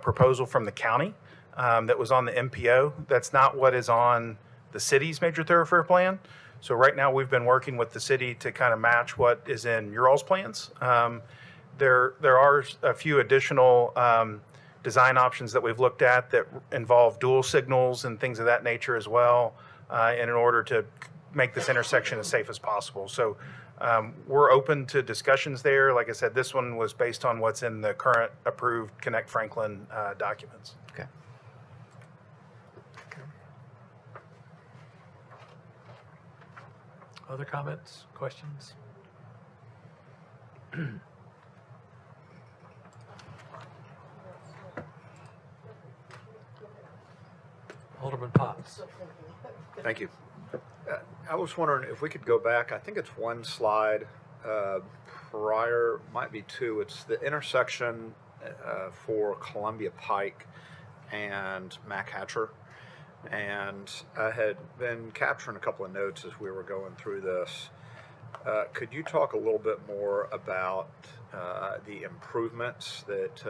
proposal from the county that was on the MPO. That's not what is on the city's major thoroughfare plan. So right now we've been working with the city to kind of match what is in your all's plans. There are a few additional design options that we've looked at that involve dual signals and things of that nature as well, in order to make this intersection as safe as possible. So we're open to discussions there. Like I said, this one was based on what's in the current approved Connect Franklin documents.
Okay.
Other comments, questions? Alderman Potts.
Thank you. I was wondering if we could go back, I think it's one slide prior, might be two. It's the intersection for Columbia Pike and Mac Hatcher. And I had been capturing a couple of notes as we were going through this. Could you talk a little bit more about the improvements that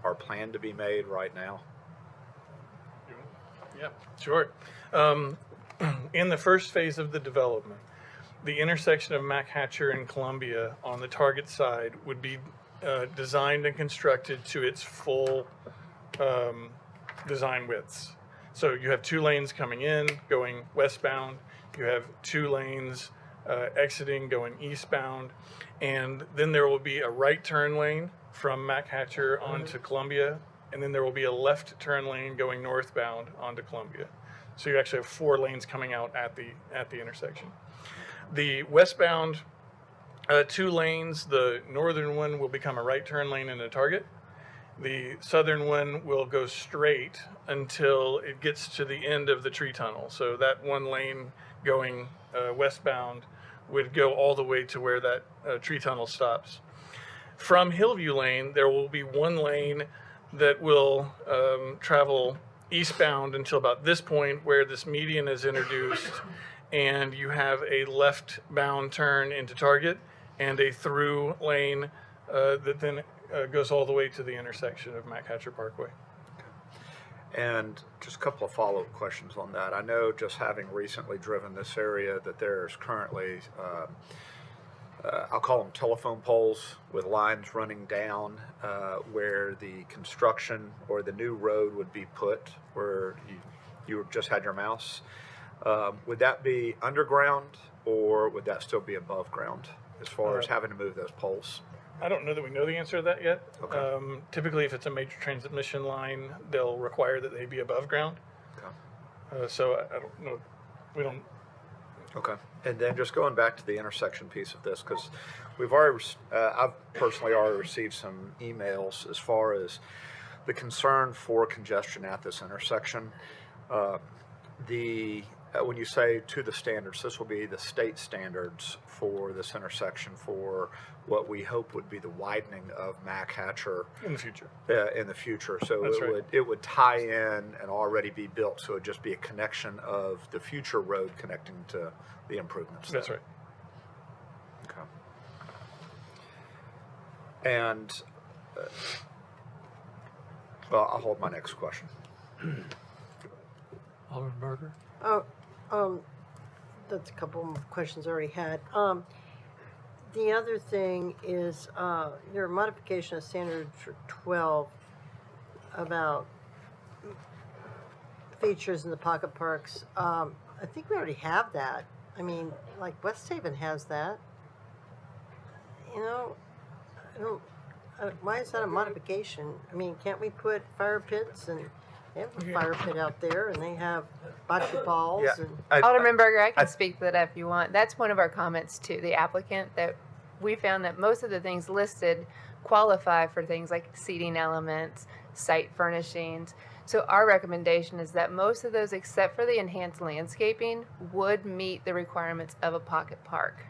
are planned to be made right now?
Yeah, sure. In the first phase of the development, the intersection of Mac Hatcher and Columbia on the Target side would be designed and constructed to its full design widths. So you have 2 lanes coming in, going westbound. You have 2 lanes exiting, going eastbound. And then there will be a right turn lane from Mac Hatcher onto Columbia. And then there will be a left turn lane going northbound onto Columbia. So you actually have 4 lanes coming out at the intersection. The westbound 2 lanes, the northern one will become a right turn lane and a Target. The southern one will go straight until it gets to the end of the tree tunnel. So that 1 lane going westbound would go all the way to where that tree tunnel stops. From Hillview Lane, there will be 1 lane that will travel eastbound until about this point where this median is introduced, and you have a left-bound turn into Target and a through lane that then goes all the way to the intersection of Mac Hatcher Parkway.
And just a couple of follow-up questions on that. I know, just having recently driven this area, that there's currently, I'll call them telephone poles with lines running down where the construction or the new road would be put, where you just had your mouse. Would that be underground, or would that still be above ground as far as having to move those poles?
I don't know that we know the answer to that yet.
Okay.
Typically, if it's a major transmission line, they'll require that they be above ground. So I don't know. We don't.
Okay. And then just going back to the intersection piece of this, because we've already, I've personally already received some emails as far as the concern for congestion at this intersection. When you say to the standards, this will be the state standards for this intersection for what we hope would be the widening of Mack Hatcher
In the future.
in the future. So
That's
it
right.
would tie in and already be built. So it'd just be a connection of the future road connecting to the improvements.
That's
there.
right.
Okay. And well, I'll hold my next question.
Alderman Berger?
That's a couple of questions I already had. The other thing is, your modification of standard for 12 about features in the pocket parks. I think we already have that. I mean, like West Haven has that. You know, why is that a modification? I mean, can't we put fire pits, and they have a fire pit out there, and they have bocce balls
Yeah.
and
Alderman Berger, I can
I-
speak to that if you want. That's one of our comments to the applicant, that we found that most of the things listed qualify for things like seating elements, site furnishings. So our recommendation is that most of those, except for the enhanced landscaping, would meet the requirements of a pocket park.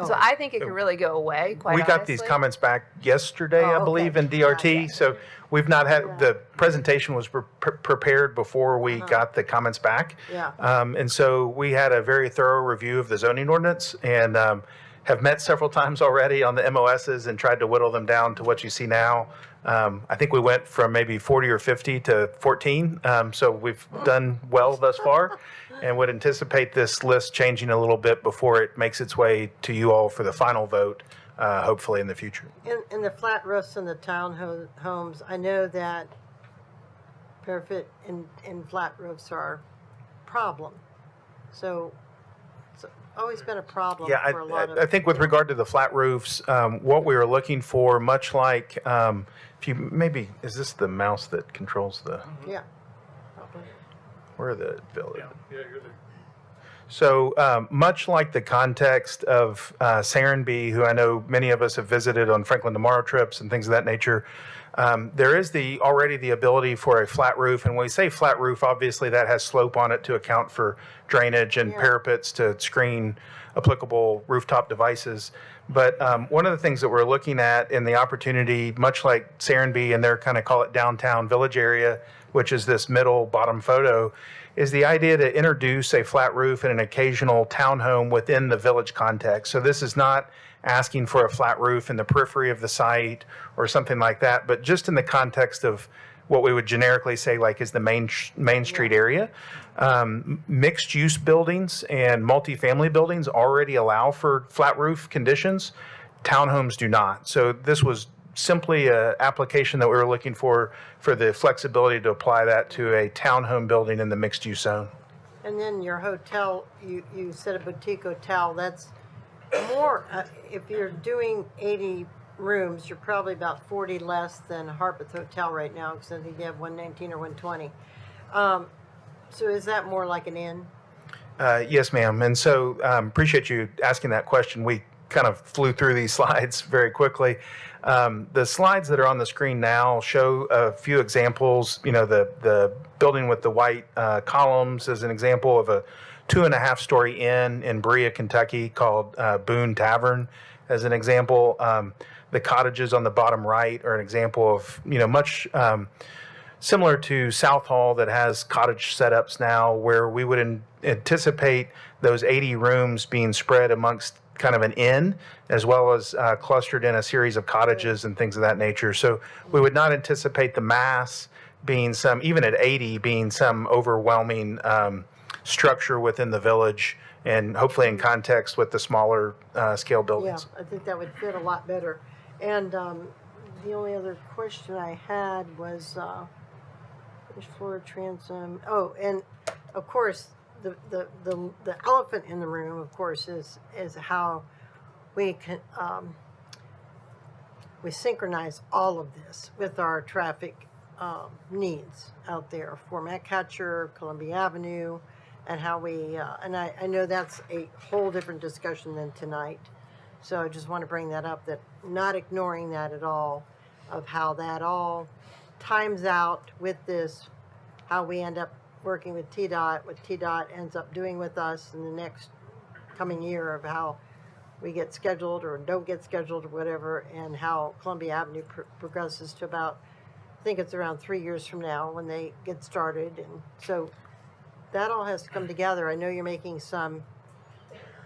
So
Oh.
I think it could really go away, quite
We
honestly.
got these comments back yesterday,
Oh,
I
okay.
believe, in DRT.
Gotcha.
So we've not
Yeah.
had, the presentation was prepared before we got the comments back.
Yeah.
And so we had a very thorough review of the zoning ordinance and have met several times already on the MOSs and tried to whittle them down to what you see now. I think we went from maybe 40 or 50 to 14. So we've done well thus far and would anticipate this list changing a little bit before it makes its way to you all for the final vote, hopefully in the future.
In the flat roofs and the townhomes, I know that parapet and flat roofs are a problem. So it's always been a problem
Yeah,
for a lot of.
I think with regard to the flat roofs, what we were looking for, much like, if you, maybe, is this the mouse that controls the,
Yeah.
where are the village?
Yeah, you're the.
So much like the context of Serenbe, who I know many of us have visited on Franklin Tomorrow trips and things of that nature, there is already the ability for a flat roof. And when we say flat roof, obviously that has slope on it to account for drainage and
Yeah.
parapets to screen applicable rooftop devices. But one of the things that we're looking at in the opportunity, much like Serenbe and their kind of call it downtown village area, which is this middle bottom photo, is the idea to introduce a flat roof and an occasional townhome within the village context. So this is not asking for a flat roof in the periphery of the site or something like that, but just in the context of what we would generically say like is the main street area. Mixed use buildings and multifamily buildings already allow for flat roof conditions. Townhomes do not. So this was simply an application that we were looking for the flexibility to apply that to a townhome building in the mixed use zone.
And then your hotel, you said a boutique hotel, that's more, if you're doing 80 rooms, you're probably about 40 less than Harpeth Hotel right now, because I think you have 119 or 120. So is that more like an inn?
Yes, ma'am. And so appreciate you asking that question. We kind of flew through these slides very quickly. The slides that are on the screen now show a few examples. You know, the building with the white columns is an example of a 2.5-story inn in Berea, Kentucky called Boone Tavern as an example. The cottages on the bottom right are an example of, you know, much similar to South Hall that has cottage setups now where we would anticipate those 80 rooms being spread amongst kind of an inn as well as clustered in a series of cottages and things of that nature. So we would not anticipate the mass being some, even at 80, being some overwhelming structure within the village and hopefully in context with the smaller scale
Yeah,
buildings.
I think that would fit a lot better. And the only other question I had was, which floor transom, and of course, the elephant in the room, of course, is how we can, we synchronize all of this with our traffic needs out there for Machatcher, Columbia Avenue, and how we, and I know that's a whole different discussion than tonight. So I just want to bring that up, that not ignoring that at all, of how that all times out with this, how we end up working with TDOT, what TDOT ends up doing with us in the next coming year, of how we get scheduled or don't get scheduled or whatever, and how Columbia Avenue progresses to about, I think it's around 3 years from now when they get started. And so that all has to come together. I know you're making some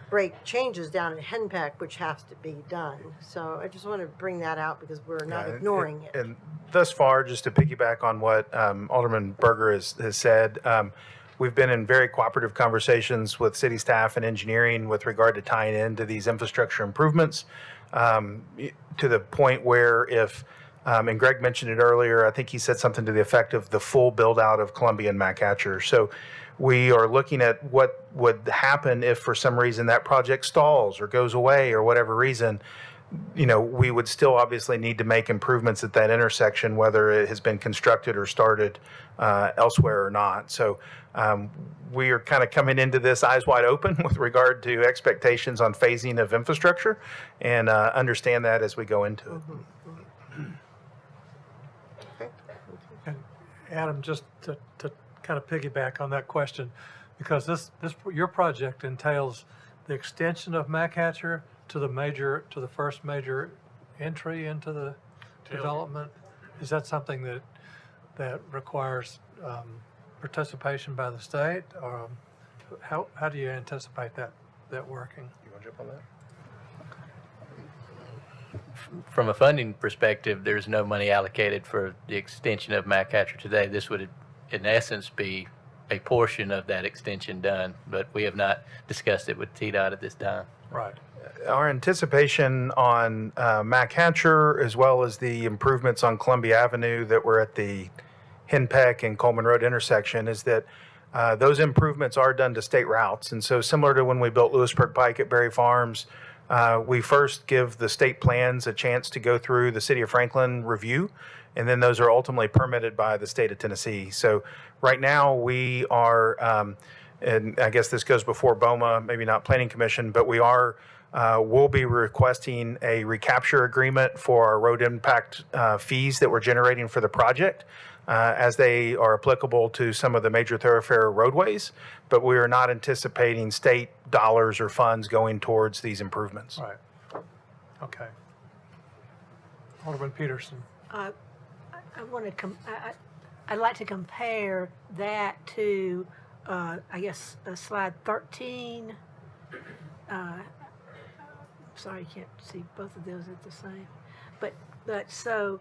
great changes down at Henpeck, which has to be done. So I just want to bring that out because we're not ignoring it.
And thus far, just to piggyback on what Alderman Berger has said, we've been in very cooperative conversations with city staff and engineering with regard to tying into these infrastructure improvements, to the point where if, and Greg mentioned it earlier, I think he said something to the effect of the full build out of Columbia and Machatcher. So we are looking at what would happen if for some reason that project stalls or goes away or whatever reason. You know, we would still obviously need to make improvements at that intersection, whether it has been constructed or started elsewhere or not. So we are kind of coming into this eyes wide open with regard to expectations on phasing of infrastructure, and understand that as we go into it.
And Adam, just to kind of piggyback on that question, because your project entails the extension of Machatcher to the first major entry into the development. Is that something that requires participation by the state, or how do you anticipate that working?
You want to jump on that?
From a funding perspective, there's no money allocated for the extension of Machatcher today. This would, in essence, be a portion of that extension done, but we have not discussed it with TDOT at this time.
Right.
Our anticipation on Machatcher, as well as the improvements on Columbia Avenue that were at the Henpeck and Coleman Road intersection, is that those improvements are done to state routes. And so similar to when we built Lewisburg Pike at Berry Farms, we first give the state plans a chance to go through the City of Franklin review, and then those are ultimately permitted by the state of Tennessee. So right now we are, and I guess this goes before BOMA, maybe not Planning Commission, but we are, we'll be requesting a recapture agreement for our road impact fees that we're generating for the project, as they are applicable to some of the major thoroughfare roadways, but we are not anticipating state dollars or funds going towards these improvements.
Right. Okay. Alderman Peterson.
I want to I'd like to compare that to I guess slide 13. Sorry, you can't see both of those at the same. But so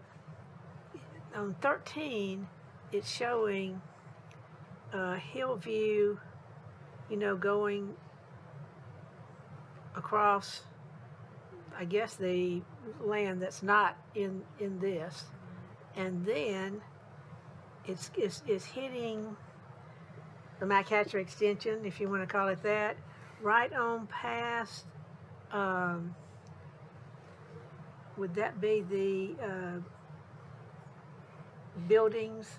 on 13, it's showing Hillview, going across, I guess, the land that's not in this, and then it's hitting the Machatcher extension, if you want to call it that, right on past. Would that be the buildings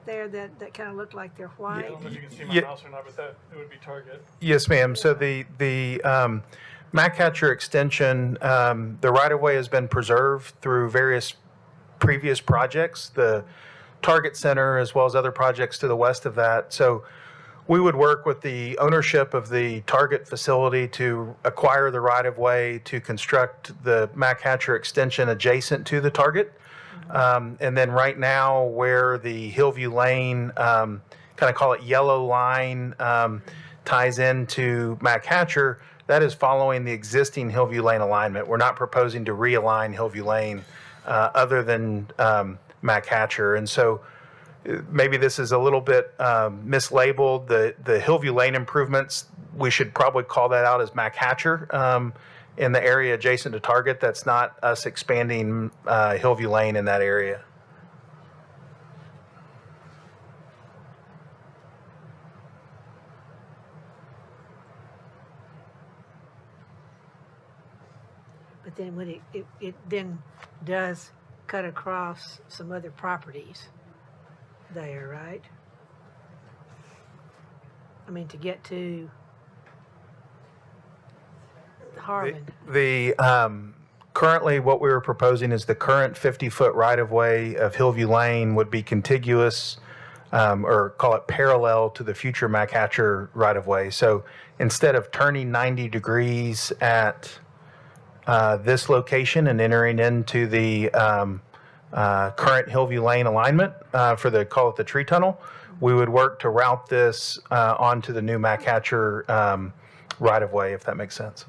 there that kind of look like they're white?
I don't know if you can see my mouse or not, but that it would be Target.
Yes, ma'am. So the Machatcher extension, the right-of-way has been preserved through various previous projects, the Target Center, as well as other projects to the west of that. So we would work with the ownership of the Target facility to acquire the right-of-way to construct the Machatcher extension adjacent to the Target. And then right now, where the Hillview Lane, kind of call it yellow line, ties into Machatcher, that is following the existing Hillview Lane alignment. We're not proposing to realign Hillview Lane other than Machatcher. And so maybe this is a little bit mislabeled. The Hillview Lane improvements, we should probably call that out as Machatcher in the area adjacent to Target. That's not us expanding Hillview Lane in that area.
but then when it then does cut across some other properties there, right? I mean, to get to Harmon.
Currently, what we were proposing is the current 50-foot right-of-way of Hillview Lane would be contiguous, or call it parallel to the future MacHatcher right-of-way. So instead of turning 90 degrees at this location and entering into the current Hillview Lane alignment for call it the tree tunnel, we would work to route this onto the new MacHatcher right-of-way, if that makes sense.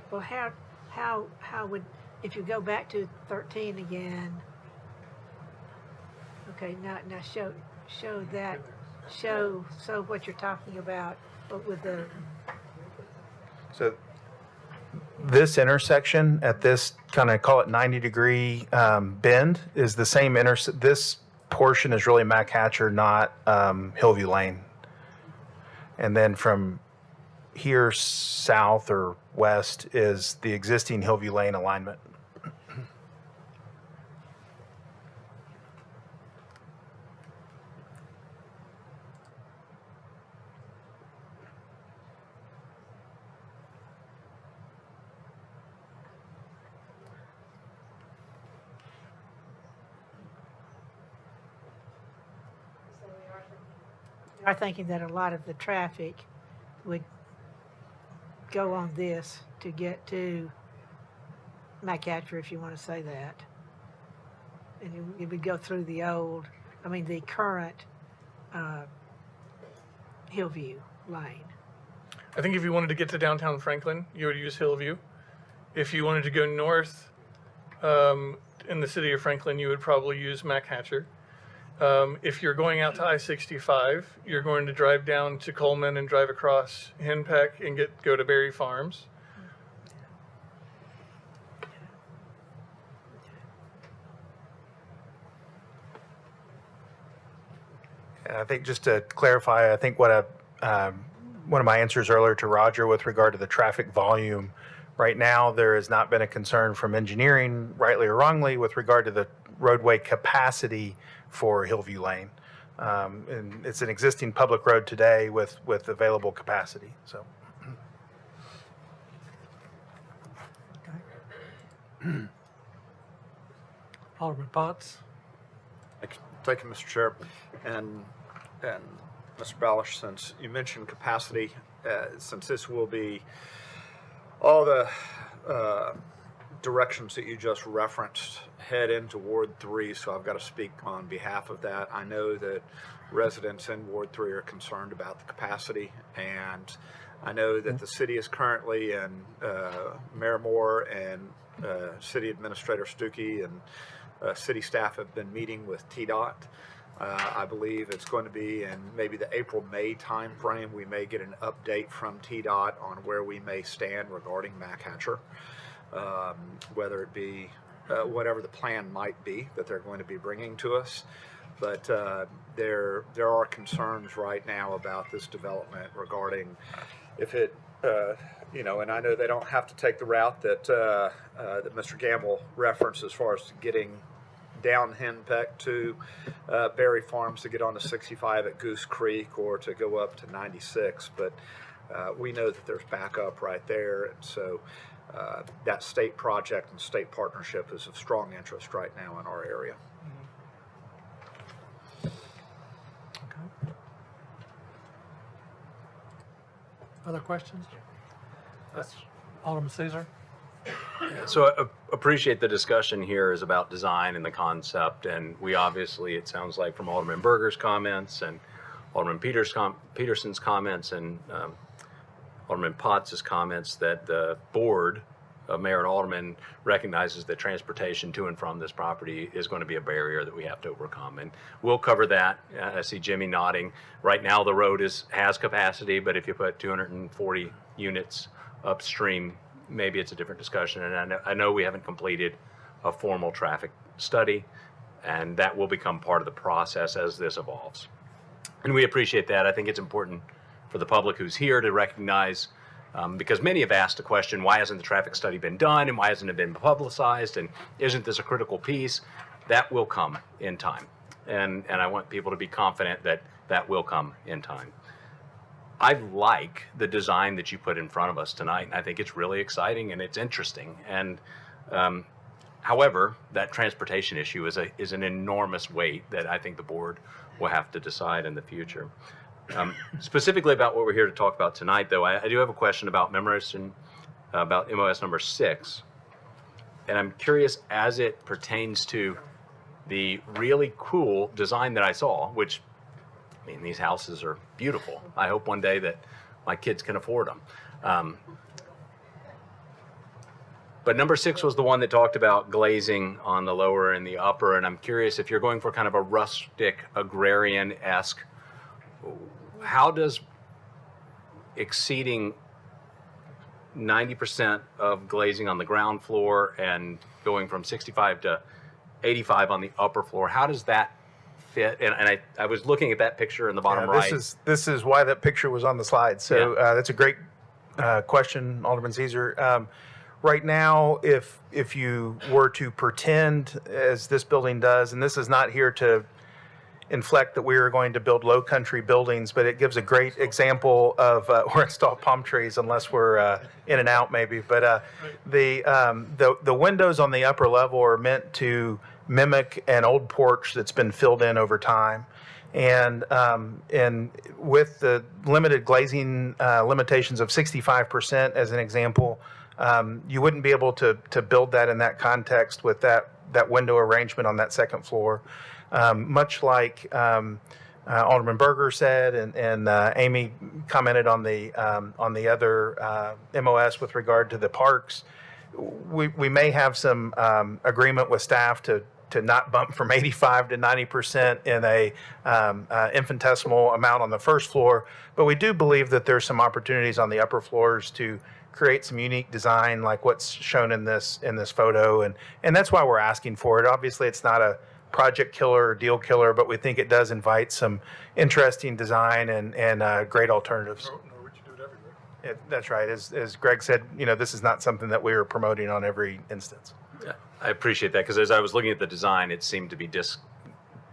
Well, how would, if you go back to 13 again, okay, now show that, show what you're talking about, but with the,
So this intersection at this kind of call it 90-degree bend is the same this portion is really MacHatcher, not Hillview Lane. And then from here south or west is the existing Hillview Lane alignment.
are thinking that a lot of the traffic would go on this to get to MacHatcher, if you want to say that. And it would go through the current Hillview Lane.
I think if you wanted to get to downtown Franklin, you would use Hillview. If you wanted to go north in the city of Franklin, you would probably use MacHatcher. If you're going out to I-65, you're going to drive down to Coleman and drive across Henpeck and go to Berry Farms.
I think just to clarify, I think what one of my answers earlier to Roger with regard to the traffic volume, right now there has not been a concern from engineering, rightly or wrongly, with regard to the roadway capacity for Hillview Lane. And it's an existing public road today with available capacity. So.
Alderman Potts.
Thank you, Mr. Chair. And Mr. Balish, since you mentioned capacity, since this will be all the directions that you just referenced head into Ward 3, so I've got to speak on behalf of that. I know that residents in Ward 3 are concerned about the capacity, and I know that the city is currently, and Mayor Moore and City Administrator Stuckey and city staff have been meeting with TDOT. I believe it's going to be in maybe the April-May timeframe. We may get an update from TDOT on where we may stand regarding MacHatcher, whether it be whatever the plan might be that they're going to be bringing to us. But there are concerns right now about this development regarding if it, and I know they don't have to take the route that that Mr. Gamble referenced as far as getting down Henpeck to Berry Farms to get on to 65 at Goose Creek or to go up to 96. But we know that there's backup right there. And so that state project and state partnership is of strong interest right now in our area.
Okay. Other questions? Alderman Caesar?
So I appreciate the discussion here is about design and the concept, and we obviously, it sounds like from Alderman Berger's comments and Alderman Peterson's comments and Alderman Potts' comments that the board of Mayor and Alderman recognizes that transportation to and from this property is going to be a barrier that we have to overcome, and we'll cover that. I see Jimmy nodding. Right now the road has capacity, but if you put 240 units upstream, maybe it's a different discussion. And I know we haven't completed a formal traffic study, and that will become part of the process as this evolves. And we appreciate that. I think it's important for for the public who's here to recognize, because many have asked the question, why hasn't the traffic study been done and why hasn't it been publicized, and isn't this a critical piece? That will come in time. And I want people to be confident that that will come in time. I like the design that you put in front of us tonight, and I think it's really exciting and it's interesting. And however, that transportation issue is an enormous weight that I think the board will have to decide in the future. Specifically about what we're here to talk about tonight, though, I do have a question about memorandum, about MOS number 6. And I'm curious as it pertains to the really cool design that I saw, which, I mean, these houses are beautiful. I hope one day that my kids can afford them. But number 6 was the one that talked about glazing on the lower and the upper, and I'm curious if you're going for kind of a rustic, agrarian-esque, how does exceeding 90% of glazing on the ground floor and going from 65 to 85 on the upper floor, how does that fit? And I was looking at that picture in the bottom right.
This is why that picture was on the slide. So that's a great question, Alderman Caesar. Right now, if you were to pretend, as this building does, and this is not here to inflect that we are going to build low country buildings, but it gives a great example of, or install palm trees unless we're in and out maybe. But the windows on the upper level are meant to mimic an old porch that's been filled in over time. And with the limited glazing limitations of 65% as an example, you wouldn't be able to build that in that context with that window arrangement on that second floor. Much like Alderman Berger said, and Amy commented on the other MOS with regard to the parks, we may have some agreement with staff to not bump from 85 to 90% in a infinitesimal amount on the first floor, but we do believe that there's some opportunities on the upper floors to create some unique design like what's shown in this photo, and that's why we're asking for it. Obviously, it's not a project killer or deal killer, but we think it does invite some interesting design and great alternatives.
Nor would you do it everywhere.
That's right. As Greg said, this is not something that we are promoting on every instance.
Yeah, I appreciate that, because as I was looking at the design, it seemed to be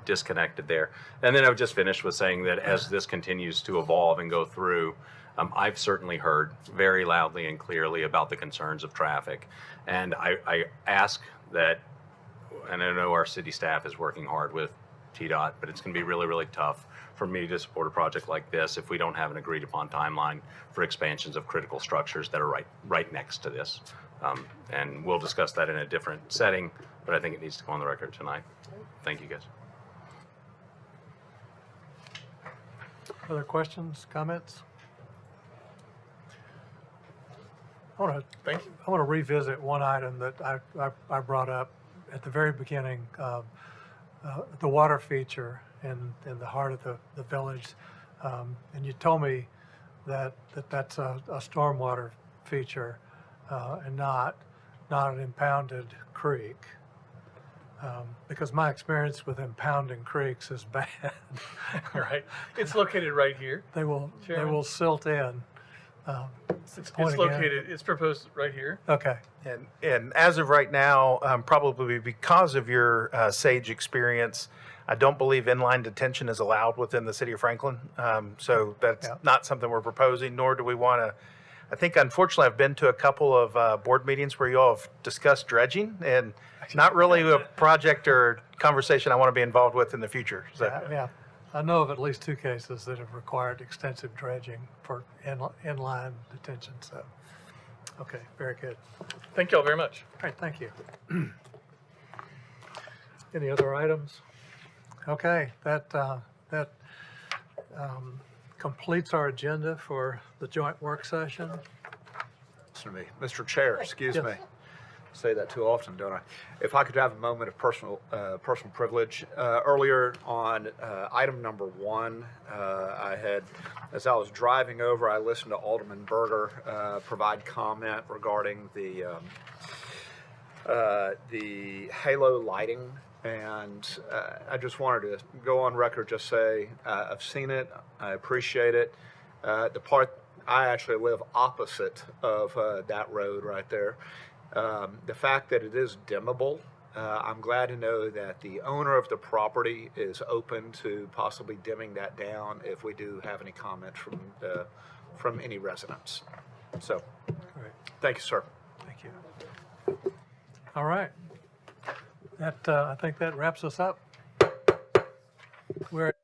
disconnected there. And then I would just finish with saying that as this continues to evolve and go through, I've certainly heard very loudly and clearly about the concerns of traffic. And I ask that, and I know our city staff is working hard with TDOT, but it's going to be really, really tough for me to support a project like this if we don't have an agreed upon timeline for expansions of critical structures that are right next to this. And we'll discuss that in a different setting, but I think it needs to go on the record tonight. Thank you, guys.
Other questions, comments? I want to revisit one item that I brought up at the very beginning, the water feature in the heart of the village. And you told me that's a stormwater feature and not an impounded creek. Because my experience with impounding creeks is bad.
Right. It's located right here.
They will silt in.
It's located. It's proposed right here.
Okay.
And as of right now, probably because of your Sage experience, I don't believe inline detention is allowed within the city of Franklin. So that's not something we're proposing, nor do we want to. I think, unfortunately, I've been to a couple of board meetings where you all have discussed dredging, and not really a project or conversation I want to be involved with in the future. So.
Yeah. I know of at least 2 cases that have required extensive dredging for inline detention. So, okay, very good.
Thank you all very much.
All right, thank you. Any other items? Okay, that completes our agenda for the joint work session.
Listen to me. Mr. Chair, excuse
Yes.
me. Say that too often, don't I? If I could have a moment of personal privilege. Earlier on item number 1, I had, as I was driving over, I listened to Alderman Berger provide comment regarding the halo lighting, and I just wanted to go on record, just say I've seen it, I appreciate it. The part, I actually live opposite of that road right there. The fact that it is dimmable, I'm glad to know that the owner of the property is open to possibly dimming that down if we do have any comments from any residents. So,
Great.
thank you, sir.
Thank you. All right. That, I think that wraps us up. We're